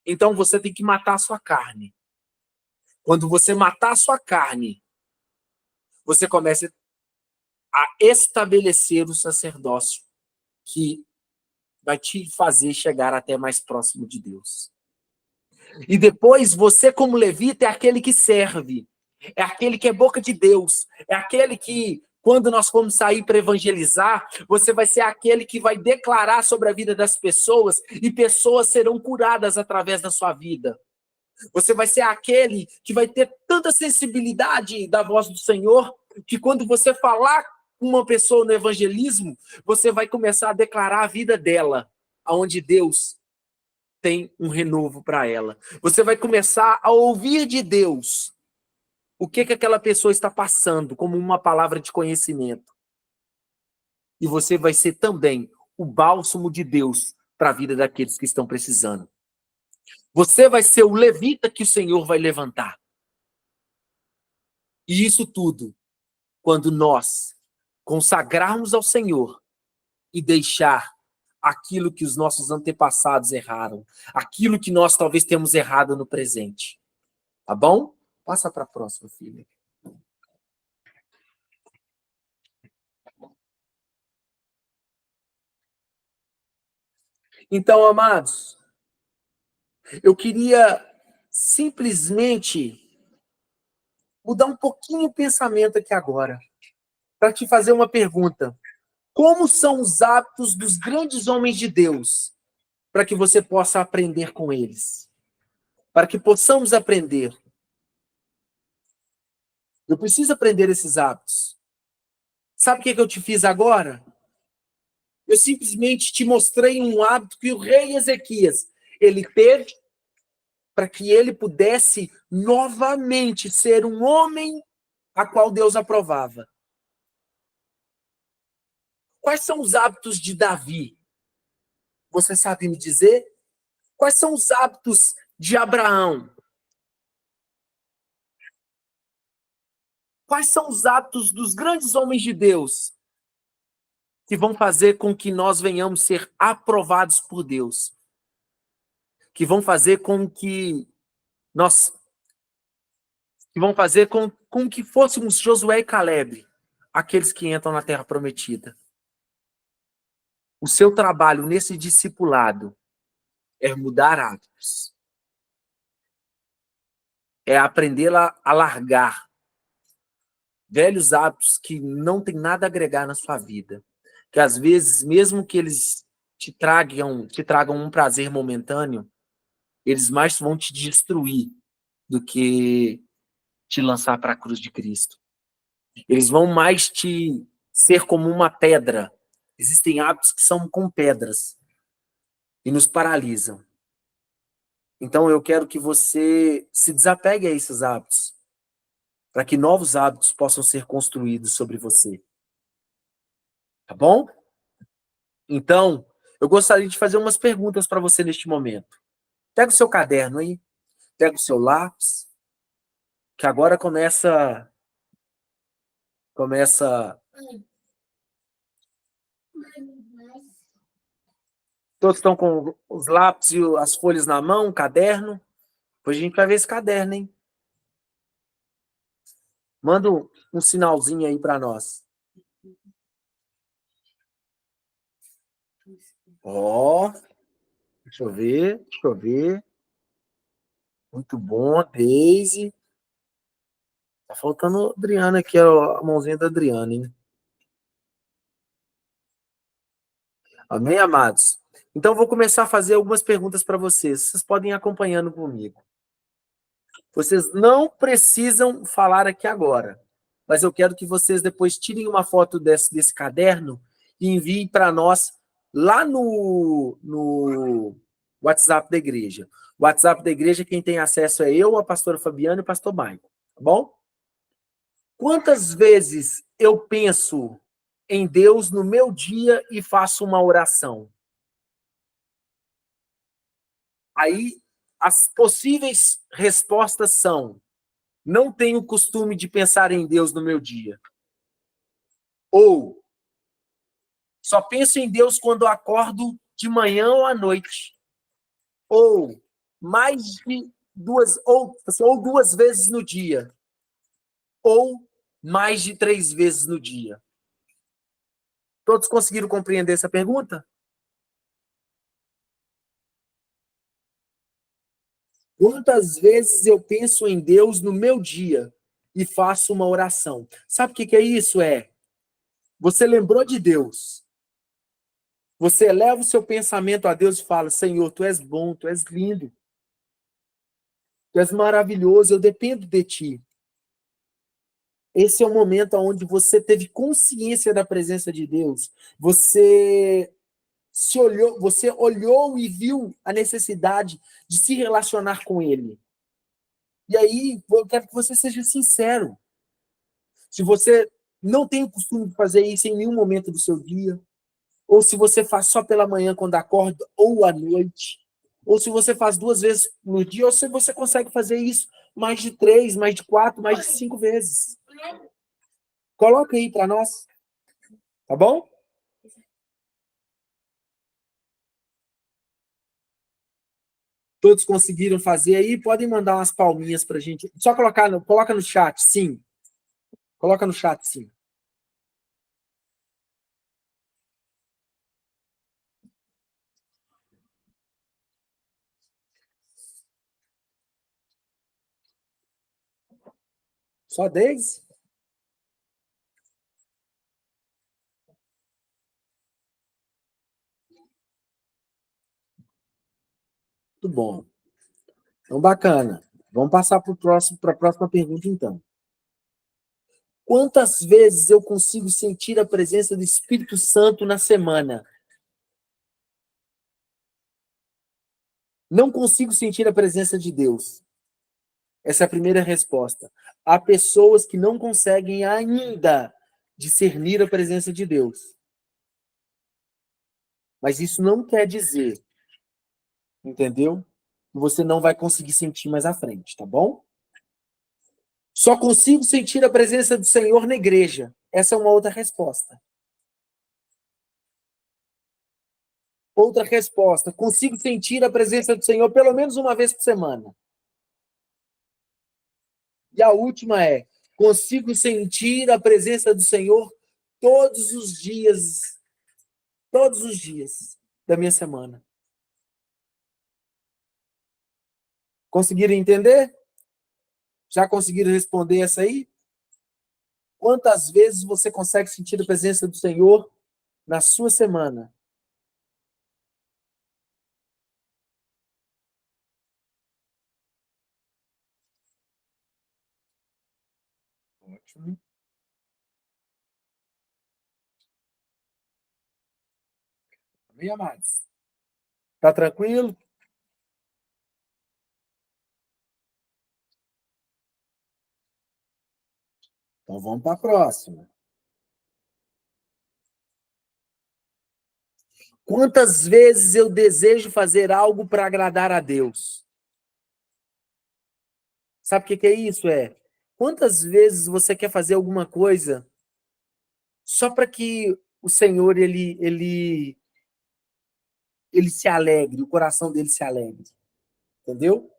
Então você tem que matar a sua carne. Quando você matar a sua carne, você começa a estabelecer o sacerdócio que vai te fazer chegar até mais próximo de Deus. E depois você, como levita, é aquele que serve. É aquele que é boca de Deus. É aquele que, quando nós formos sair para evangelizar, você vai ser aquele que vai declarar sobre a vida das pessoas e pessoas serão curadas através da sua vida. Você vai ser aquele que vai ter tanta sensibilidade da voz do Senhor que quando você falar com uma pessoa no evangelismo, você vai começar a declarar a vida dela, aonde Deus tem um renovo para ela. Você vai começar a ouvir de Deus o que aquela pessoa está passando, como uma palavra de conhecimento. E você vai ser também o bálsamo de Deus para a vida daqueles que estão precisando. Você vai ser o levita que o Senhor vai levantar. E isso tudo, quando nós consagrarmos ao Senhor e deixar aquilo que os nossos antepassados erraram, aquilo que nós talvez temos errado no presente. Tá bom? Passa para a próxima, filha. Então, amados, eu queria simplesmente mudar um pouquinho o pensamento aqui agora, para te fazer uma pergunta. Como são os hábitos dos grandes homens de Deus, para que você possa aprender com eles? Para que possamos aprender. Eu preciso aprender esses hábitos. Sabe o que eu te fiz agora? Eu simplesmente te mostrei um hábito que o rei Ezequias, ele teve para que ele pudesse novamente ser um homem a qual Deus aprovava. Quais são os hábitos de Davi? Você sabe me dizer? Quais são os hábitos de Abraão? Quais são os hábitos dos grandes homens de Deus que vão fazer com que nós venhamos ser aprovados por Deus? Que vão fazer com que nós que vão fazer com que fôssemos Josué e Caleb, aqueles que entram na terra prometida. O seu trabalho nesse discipulado é mudar hábitos. É aprender a largar velhos hábitos que não tem nada a agregar na sua vida. Que às vezes, mesmo que eles te tragam um prazer momentâneo, eles mais vão te destruir do que te lançar para a cruz de Cristo. Eles vão mais te ser como uma pedra. Existem hábitos que são como pedras e nos paralisam. Então eu quero que você se desapegue a esses hábitos, para que novos hábitos possam ser construídos sobre você. Tá bom? Então, eu gostaria de fazer umas perguntas para você neste momento. Pega o seu caderno aí, pega o seu lápis, que agora começa. Todos estão com os lápis e as folhas na mão, o caderno. Depois a gente vai ver esse caderno, hein? Manda um sinalzinho aí para nós. Ó, deixa eu ver, deixa eu ver. Muito bom, Daisy. Tá faltando a Adriana aqui, ó, a mãozinha da Adriana, hein? Amém, amados? Então, eu vou começar a fazer algumas perguntas para vocês. Vocês podem ir acompanhando comigo. Vocês não precisam falar aqui agora, mas eu quero que vocês depois tirem uma foto desse caderno e enviem para nós lá no WhatsApp da igreja. O WhatsApp da igreja, quem tem acesso é eu, a pastora Fabiana e o pastor Maicon, tá bom? Quantas vezes eu penso em Deus no meu dia e faço uma oração? Aí, as possíveis respostas são: não tenho costume de pensar em Deus no meu dia. Ou, só penso em Deus quando acordo de manhã ou à noite. Ou, mais de duas, ou 2 vezes no dia. Ou, mais de 3 vezes no dia. Todos conseguiram compreender essa pergunta? Quantas vezes eu penso em Deus no meu dia e faço uma oração? Sabe o que é isso? Você lembrou de Deus. Você eleva o seu pensamento a Deus e fala: Senhor, tu és bom, tu és lindo, tu és maravilhoso, eu dependo de ti. Esse é o momento onde você teve consciência da presença de Deus. Você olhou e viu a necessidade de se relacionar com Ele. E aí, eu quero que você seja sincero. Se você não tem o costume de fazer isso em nenhum momento do seu dia, ou se você faz só pela manhã quando acorda, ou à noite, ou se você faz 2 vezes no dia, ou se você consegue fazer isso mais de 3, mais de 4, mais de 5 vezes. Coloca aí para nós, tá bom? Todos conseguiram fazer aí? Podem mandar umas palminhas pra gente. Só coloca no chat, sim. Coloca no chat, sim. Só 10? Muito bom. Então, bacana. Vamos passar para a próxima pergunta, então. Quantas vezes eu consigo sentir a presença do Espírito Santo na semana? Não consigo sentir a presença de Deus. Essa é a primeira resposta. Há pessoas que não conseguem ainda discernir a presença de Deus. Mas isso não quer dizer, entendeu? Que você não vai conseguir sentir mais à frente, tá bom? Só consigo sentir a presença do Senhor na igreja. Essa é uma outra resposta. Outra resposta. Consigo sentir a presença do Senhor pelo menos uma vez por semana. E a última é: consigo sentir a presença do Senhor todos os dias da minha semana. Conseguiram entender? Já conseguiram responder essa aí? Quantas vezes você consegue sentir a presença do Senhor na sua semana? Ótimo. Amém, amados? Tá tranquilo? Então vamos para a próxima. Quantas vezes eu desejo fazer algo para agradar a Deus? Sabe o que é isso? Quantas vezes você quer fazer alguma coisa só para que o Senhor ele se alegre, o coração dele se alegre, entendeu?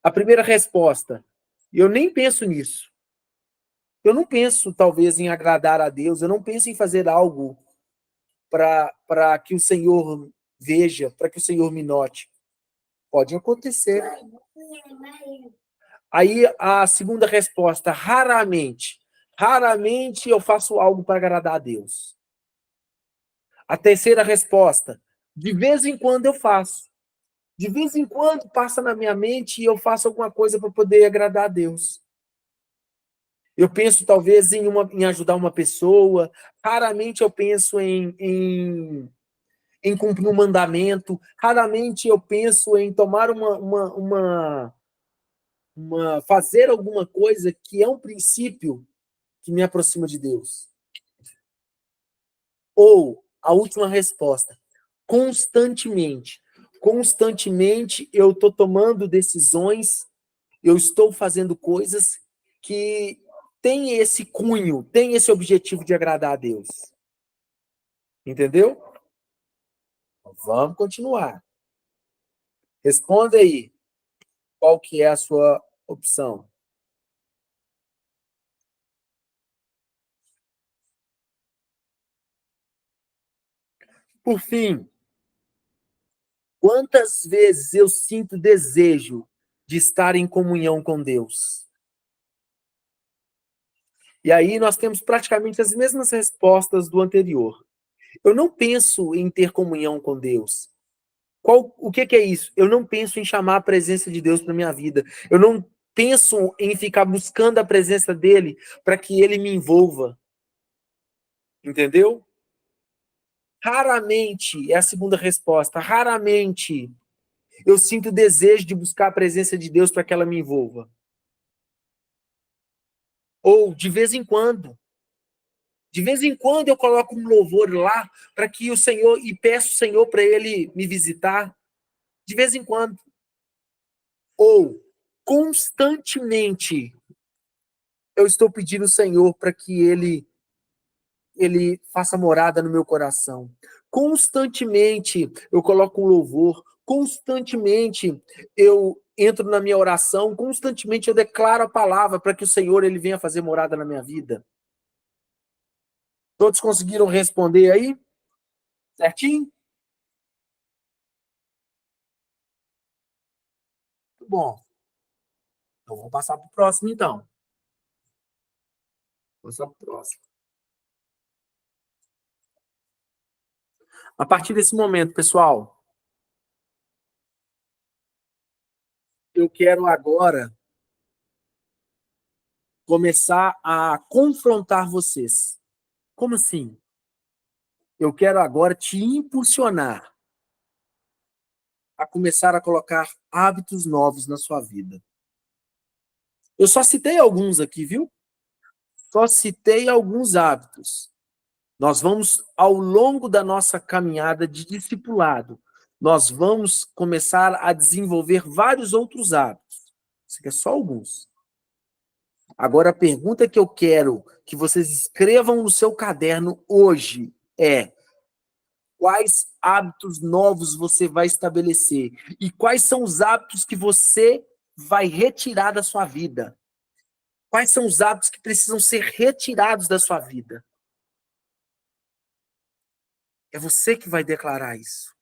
A primeira resposta: eu nem penso nisso. Eu não penso talvez em agradar a Deus, eu não penso em fazer algo para que o Senhor veja, para que o Senhor me note. Pode acontecer. Aí a segunda resposta: raramente. Raramente eu faço algo para agradar a Deus. A terceira resposta: de vez em quando eu faço. De vez em quando passa na minha mente e eu faço alguma coisa para poder agradar a Deus. Eu penso talvez em ajudar uma pessoa. Raramente eu penso em cumprir um mandamento. Raramente eu penso em tomar fazer alguma coisa que é um princípio que me aproxima de Deus. Ou, a última resposta: constantemente. Constantemente eu estou tomando decisões, eu estou fazendo coisas que têm esse cunho, têm esse objetivo de agradar a Deus. Entendeu? Vamos continuar. Responda aí. Qual que é a sua opção? Por fim, quantas vezes eu sinto desejo de estar em comunhão com Deus? E aí nós temos praticamente as mesmas respostas do anterior. Eu não penso em ter comunhão com Deus. O que é isso? Eu não penso em chamar a presença de Deus para minha vida. Eu não penso em ficar buscando a presença dele para que ele me envolva. Entendeu? Raramente, é a segunda resposta, raramente eu sinto desejo de buscar a presença de Deus para que ela me envolva. Ou, de vez em quando eu coloco um louvor lá para que o Senhor, e peço o Senhor para ele me visitar. De vez em quando. Ou, constantemente, eu estou pedindo ao Senhor para que ele faça morada no meu coração. Constantemente eu coloco um louvor, constantemente eu entro na minha oração, constantemente eu declaro a palavra para que o Senhor ele venha fazer morada na minha vida. Todos conseguiram responder aí? Certinho? Muito bom. Então vamos passar para o próximo então. Vamos passar para o próximo. A partir desse momento, pessoal, eu quero agora começar a confrontar vocês. Como assim? Eu quero agora te impulsionar a começar a colocar hábitos novos na sua vida. Eu só citei alguns aqui, viu? Só citei alguns hábitos. Nós vamos, ao longo da nossa caminhada de discipulado, nós vamos começar a desenvolver vários outros hábitos. Isso aqui é só alguns. Agora, a pergunta que eu quero que vocês escrevam no seu caderno hoje é: quais hábitos novos você vai estabelecer? E quais são os hábitos que você vai retirar da sua vida? Quais são os hábitos que precisam ser retirados da sua vida? É você que vai declarar isso.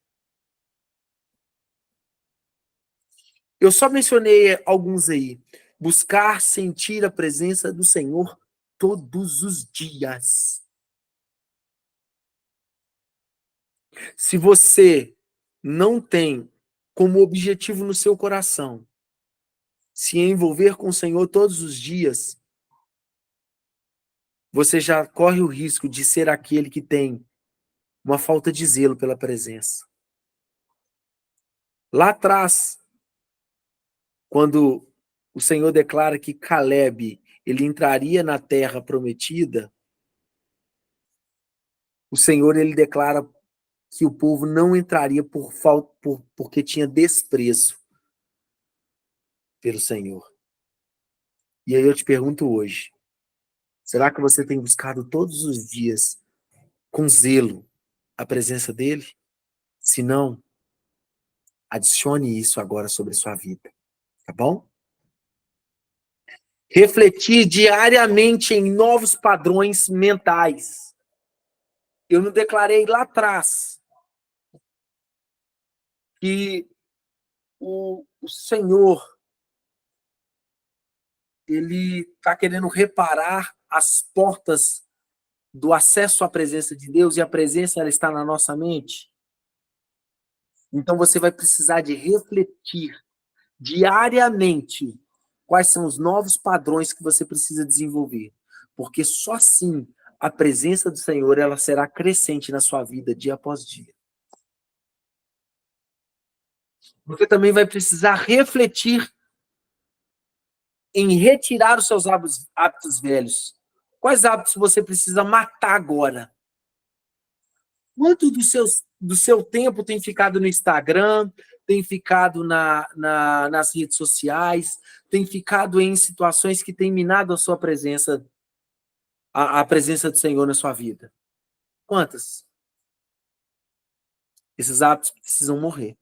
Eu só mencionei alguns aí. Buscar sentir a presença do Senhor todos os dias. Se você não tem como objetivo no seu coração se envolver com o Senhor todos os dias, você já corre o risco de ser aquele que tem uma falta de zelo pela presença. Lá atrás, quando o Senhor declara que Caleb ele entraria na terra prometida, o Senhor ele declara que o povo não entraria porque tinha desprezo pelo Senhor. E aí eu te pergunto hoje, será que você tem buscado todos os dias com zelo a presença dele? Se não, adicione isso agora sobre a sua vida, tá bom? Refletir diariamente em novos padrões mentais. Eu não declarei lá atrás que o Senhor ele está querendo reparar as portas do acesso à presença de Deus, e a presença ela está na nossa mente. Então você vai precisar de refletir diariamente quais são os novos padrões que você precisa desenvolver, porque só assim a presença do Senhor ela será crescente na sua vida dia após dia. Você também vai precisar refletir em retirar os seus hábitos velhos. Quais hábitos você precisa matar agora? Quanto do seu tempo tem ficado no Instagram, tem ficado nas redes sociais, tem ficado em situações que têm minado a sua presença, a presença do Senhor na sua vida? Quantas? Esses hábitos precisam morrer.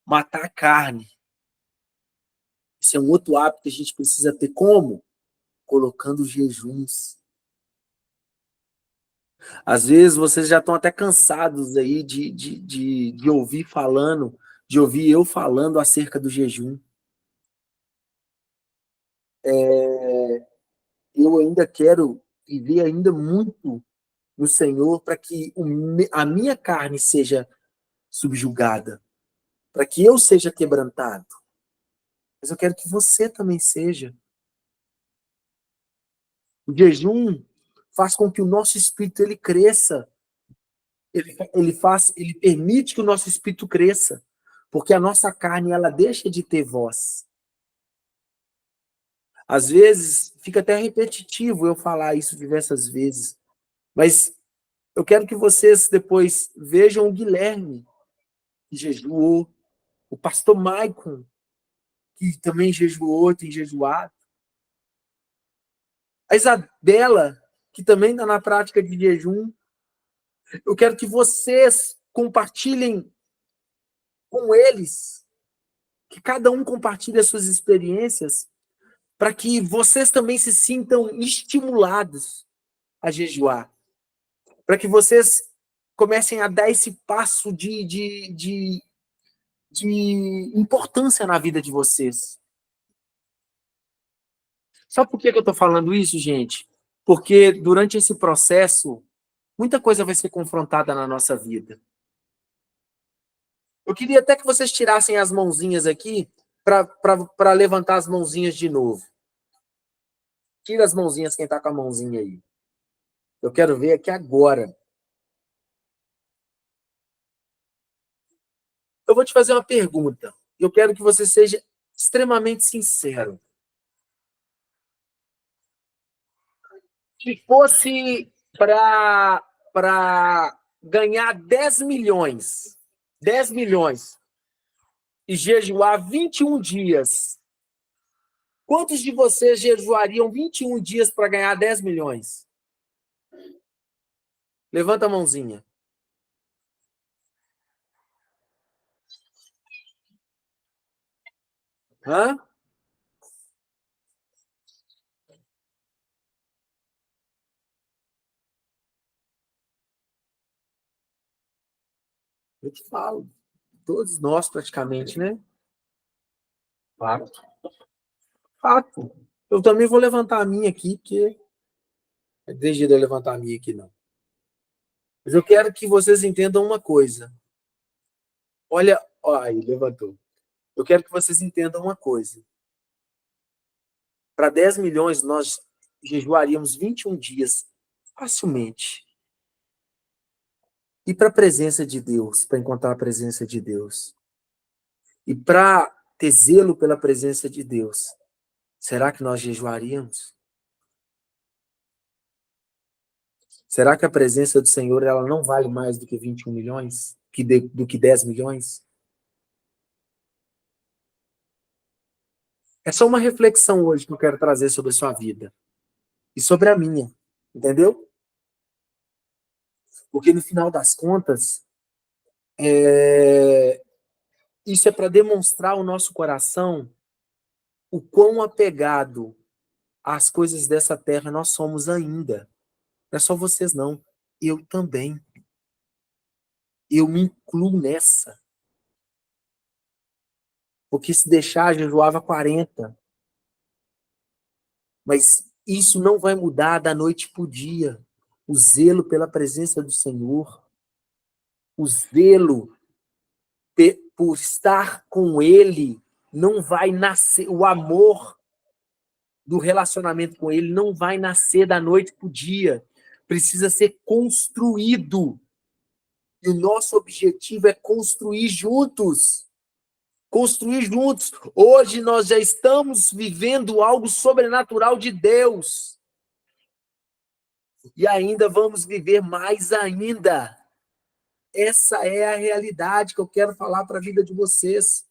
Matar a carne. Esse é um outro hábito que a gente precisa ter. Como? Colocando jejuns. Às vezes vocês já estão até cansados aí de ouvir falando, de ouvir eu falando acerca do jejum. Eu ainda quero viver ainda muito no Senhor para que a minha carne seja subjugada, para que eu seja quebrantado. Mas eu quero que você também seja. O jejum faz com que o nosso espírito ele cresça. Ele permite que o nosso espírito cresça, porque a nossa carne ela deixa de ter voz. Às vezes fica até repetitivo eu falar isso diversas vezes, mas eu quero que vocês depois vejam o Guilherme, que jejuou, o pastor Maicon, que também jejuou, tem jejuado, a Isabela, que também está na prática de jejum. Eu quero que vocês compartilhem com eles, que cada um compartilhe as suas experiências, para que vocês também se sintam estimulados a jejuar, para que vocês comecem a dar esse passo de importância na vida de vocês. Sabe por que eu estou falando isso, gente? Porque durante esse processo, muita coisa vai ser confrontada na nossa vida. Eu queria até que vocês tirassem as mãozinhas aqui, para levantar as mãozinhas de novo. Tira as mãozinhas, quem está com a mãozinha aí. Eu quero ver aqui agora. Eu vou te fazer uma pergunta. Eu quero que você seja extremamente sincero. Se fosse para ganhar 10 milhões, e jejuar 21 dias, quantos de vocês jejuariam 21 dias para ganhar 10 milhões? Levanta a mãozinha. Hã? Eu te falo. Todos nós, praticamente, né? Fato. Fato. Eu também vou levantar a minha aqui, porque é desde eu levantar a minha aqui, não. Mas eu quero que vocês entendam uma coisa. Olha, ó, aí, levantou. Eu quero que vocês entendam uma coisa. Para 10 milhões, nós jejuaríamos 21 dias, facilmente. E para a presença de Deus, para encontrar a presença de Deus, e para ter zelo pela presença de Deus, será que nós jejuaríamos? Será que a presença do Senhor ela não vale mais do que 21 milhões? Do que 10 milhões? É só uma reflexão hoje que eu quero trazer sobre a sua vida. E sobre a minha. Entendeu? Porque no final das contas, isso é para demonstrar ao nosso coração o quão apegado às coisas dessa terra nós somos ainda. Não é só vocês, não. Eu também. Eu me incluo nessa. Porque se deixar, jejuava 40. Mas isso não vai mudar da noite para o dia. O zelo pela presença do Senhor, o zelo por estar com Ele, não vai nascer, o amor do relacionamento com Ele não vai nascer da noite para o dia. Precisa ser construído. E o nosso objetivo é construir juntos. Construir juntos. Hoje nós já estamos vivendo algo sobrenatural de Deus. E ainda vamos viver mais ainda. Essa é a realidade que eu quero falar para a vida de vocês.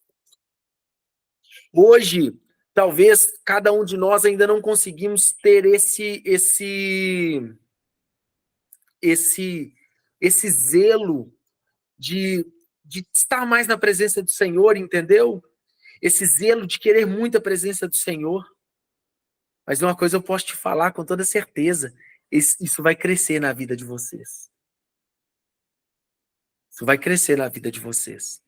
Hoje, talvez cada um de nós ainda não conseguimos ter esse zelo de estar mais na presença do Senhor, entendeu? Esse zelo de querer muito a presença do Senhor. Mas uma coisa eu posso te falar com toda certeza, isso vai crescer na vida de vocês. Isso vai crescer na vida de vocês.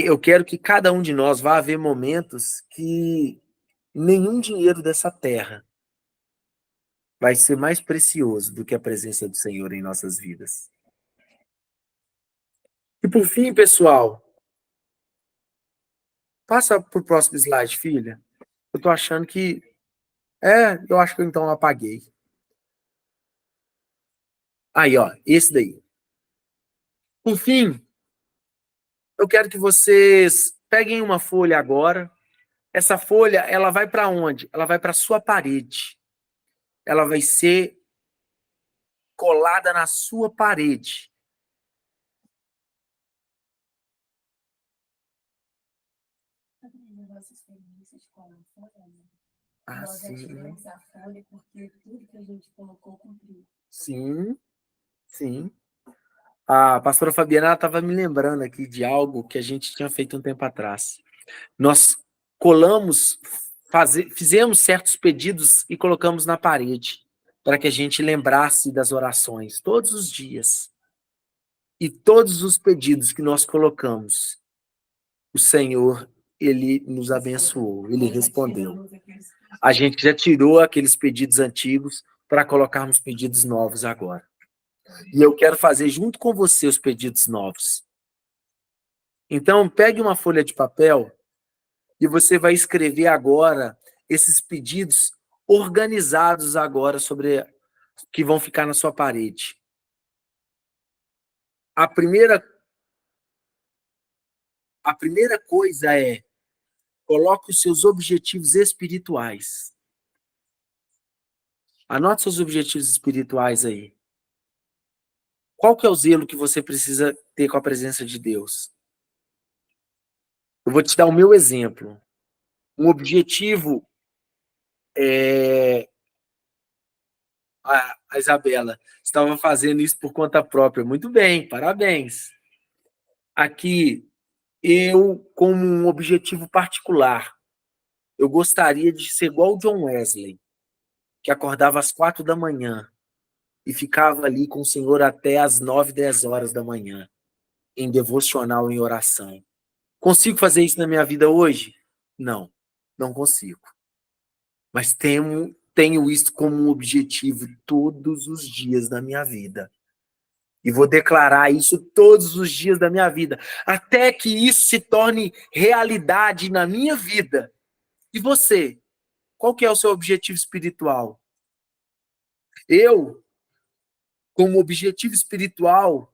Eu quero que cada um de nós vá haver momentos que nenhum dinheiro dessa terra vai ser mais precioso do que a presença do Senhor em nossas vidas. E por fim, pessoal, passa para o próximo slide, filha. Eu tô achando que... eu acho que eu então apaguei. Aí, ó, esse daí. Por fim, eu quero que vocês peguem uma folha agora. Essa folha, ela vai para onde? Ela vai para a sua parede. Ela vai ser colada na sua parede. Ah, sim. Sim, sim. A pastora Fabiana estava me lembrando aqui de algo que a gente tinha feito um tempo atrás. Nós fizemos certos pedidos e colocamos na parede, para que a gente lembrasse das orações todos os dias. E todos os pedidos que nós colocamos, o Senhor, Ele nos abençoou, Ele respondeu. A gente já tirou aqueles pedidos antigos para colocarmos pedidos novos agora. E eu quero fazer junto com você os pedidos novos. Então, pegue uma folha de papel e você vai escrever agora esses pedidos organizados agora sobre que vão ficar na sua parede. A primeira coisa é: coloque os seus objetivos espirituais. Anote seus objetivos espirituais aí. Qual que é o zelo que você precisa ter com a presença de Deus? Eu vou te dar o meu exemplo. Um objetivo a Isabela estava fazendo isso por conta própria. Muito bem, parabéns. Aqui, eu, como um objetivo particular, eu gostaria de ser igual o John Wesley, que acordava às 4 da manhã e ficava ali com o Senhor até às 9, 10 horas da manhã, em devocional, em oração. Consigo fazer isso na minha vida hoje? Não, não consigo. Mas tenho isso como um objetivo todos os dias da minha vida. E vou declarar isso todos os dias da minha vida, até que isso se torne realidade na minha vida. E você? Qual que é o seu objetivo espiritual? Eu, como objetivo espiritual,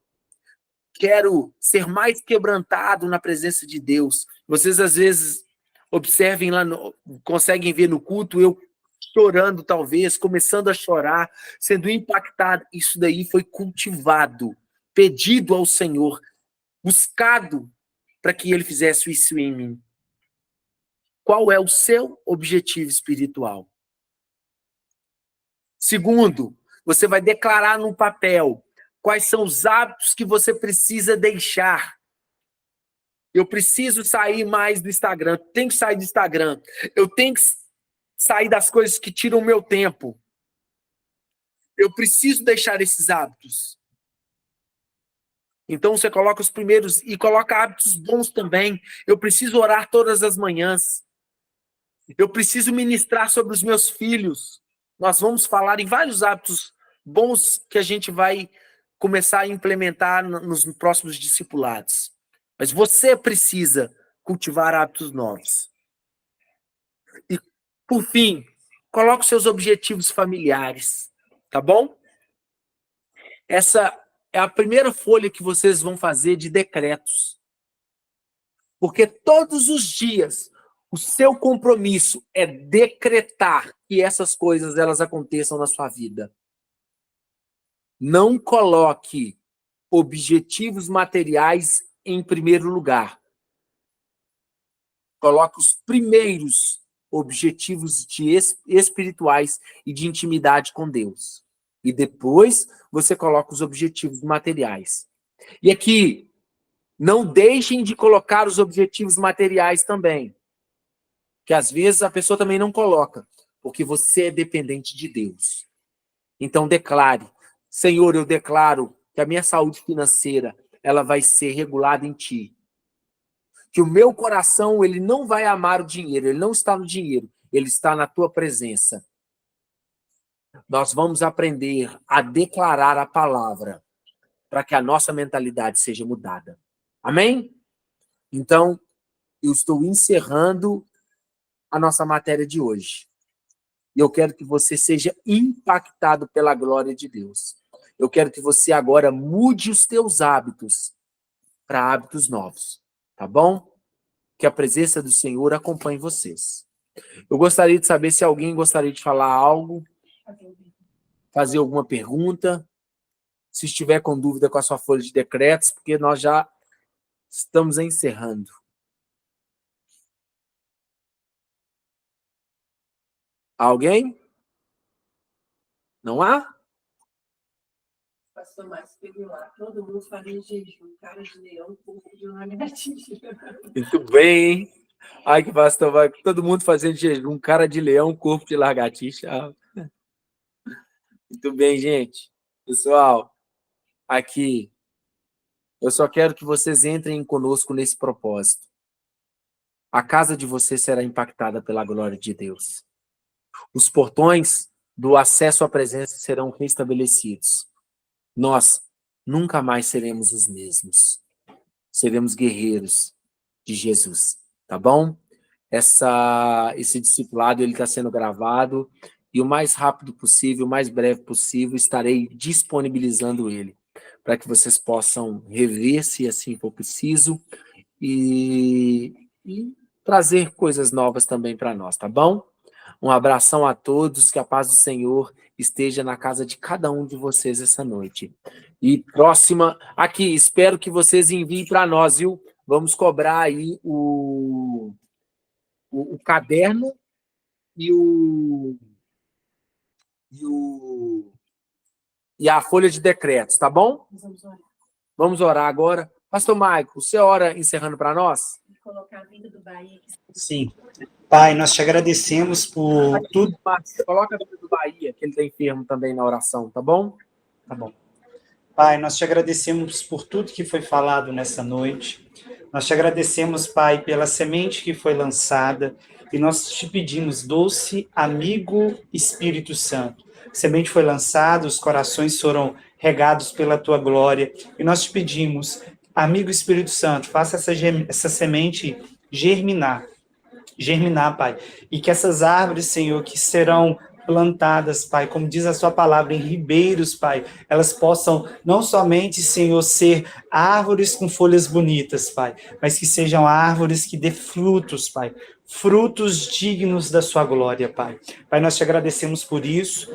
quero ser mais quebrantado na presença de Deus. Vocês, às vezes, observem lá, conseguem ver no culto, eu chorando, talvez, começando a chorar, sendo impactado. Isso daí foi cultivado, pedido ao Senhor, buscado para que Ele fizesse isso em mim. Qual é o seu objetivo espiritual? Segundo, você vai declarar no papel quais são os hábitos que você precisa deixar. Eu preciso sair mais do Instagram, tenho que sair do Instagram. Eu tenho que sair das coisas que tiram o meu tempo. Eu preciso deixar esses hábitos. Então você coloca os primeiros e coloca hábitos bons também. Eu preciso orar todas as manhãs. Eu preciso ministrar sobre os meus filhos. Nós vamos falar em vários hábitos bons que a gente vai começar a implementar nos próximos discipulados. Mas você precisa cultivar hábitos novos. E, por fim, coloque os seus objetivos familiares, tá bom? Essa é a primeira folha que vocês vão fazer de decretos. Porque todos os dias o seu compromisso é decretar que essas coisas elas aconteçam na sua vida. Não coloque objetivos materiais em primeiro lugar. Coloque os primeiros objetivos espirituais e de intimidade com Deus. E depois você coloca os objetivos materiais. E aqui, não deixem de colocar os objetivos materiais também. Que às vezes a pessoa também não coloca, porque você é dependente de Deus. Então declare: Senhor, eu declaro que a minha saúde financeira ela vai ser regulada em Ti. Que o meu coração ele não vai amar o dinheiro, ele não está no dinheiro, ele está na Tua presença. Nós vamos aprender a declarar a palavra para que a nossa mentalidade seja mudada. Amém? Então, eu estou encerrando a nossa matéria de hoje. E eu quero que você seja impactado pela glória de Deus. Eu quero que você agora mude os teus hábitos para hábitos novos, tá bom? Que a presença do Senhor acompanhe vocês. Eu gostaria de saber se alguém gostaria de falar algo, fazer alguma pergunta, se estiver com dúvida com a sua folha de decretos, porque nós já estamos encerrando. Alguém? Não há?
Pastor Márcio pegou lá, todo mundo fazendo jejum, cara de leão, corpo de lagartixa.
Muito bem, hein? Ai, que pastor, vai todo mundo fazendo jejum, cara de leão, corpo de lagartixa. Muito bem, gente. Pessoal, aqui, eu só quero que vocês entrem conosco nesse propósito. A casa de vocês será impactada pela glória de Deus. Os portões do acesso à presença serão restabelecidos. Nós nunca mais seremos os mesmos. seremos guerreiros de Jesus, tá bom? Esse discipulado ele está sendo gravado e o mais rápido possível, o mais breve possível, estarei disponibilizando ele para que vocês possam rever se assim for preciso e trazer coisas novas também para nós, tá bom? Um abração a todos, que a paz do Senhor esteja na casa de cada um de vocês essa noite. E próxima, aqui, espero que vocês enviem para nós, viu? Vamos cobrar aí o caderno e e a folha de decretos, tá bom?
Vamos orar.
Vamos orar agora. Pastor Maico, você ora encerrando para nós?
E colocar a vida do Bahia aqui.
Sim. Pai, nós te agradecemos por tudo.
Coloca a vida do Bahia, que ele está enfermo também na oração, tá bom?
Tá bom. Pai, nós te agradecemos por tudo que foi falado nessa noite. Nós te agradecemos, Pai, pela semente que foi lançada. E nós te pedimos, doce amigo Espírito Santo. A semente foi lançada, os corações foram regados pela tua glória. E nós te pedimos, amigo Espírito Santo, faça essa semente germinar, Pai. E que essas árvores, Senhor, que serão plantadas, Pai, como diz a sua palavra, em ribeiros, Pai, elas possam não somente, Senhor, ser árvores com folhas bonitas, Pai, mas que sejam árvores que dê frutos, Pai, frutos dignos da sua glória, Pai. Pai, nós te agradecemos por isso,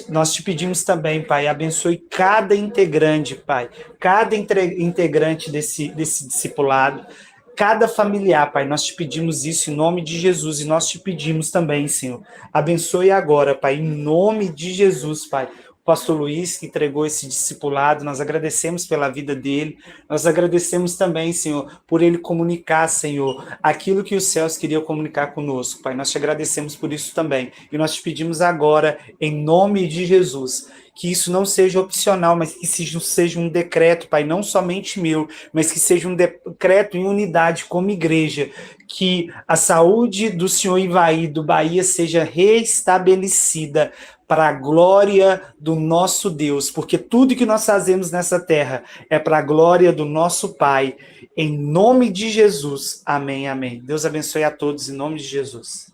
nós te pedimos também, Pai, abençoe cada integrante, Pai, cada integrante desse discipulado, cada familiar, Pai, nós te pedimos isso em nome de Jesus e nós te pedimos também, Senhor, abençoe agora, Pai, em nome de Jesus, Pai, o pastor Luiz que entregou esse discipulado, nós agradecemos pela vida dele, nós agradecemos também, Senhor, por ele comunicar, Senhor, aquilo que os céus queriam comunicar conosco, Pai, nós te agradecemos por isso também e nós te pedimos agora, em nome de Jesus, que isso não seja opcional, mas que seja um decreto, Pai, não somente meu, mas que seja um decreto em unidade como igreja, que a saúde do Senhor Ivaí, do Bahia, seja restabelecida para a glória do nosso Deus, porque tudo que nós fazemos nessa terra é para a glória do nosso Pai, em nome de Jesus, amém, amém. Deus abençoe a todos, em nome de Jesus.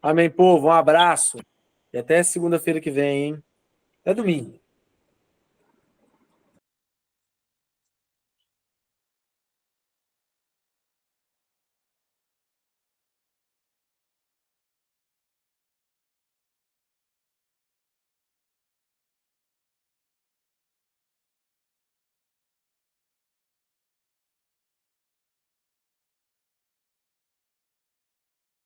Amém, povo, um abraço. E até segunda-feira que vem, hein? Até domingo.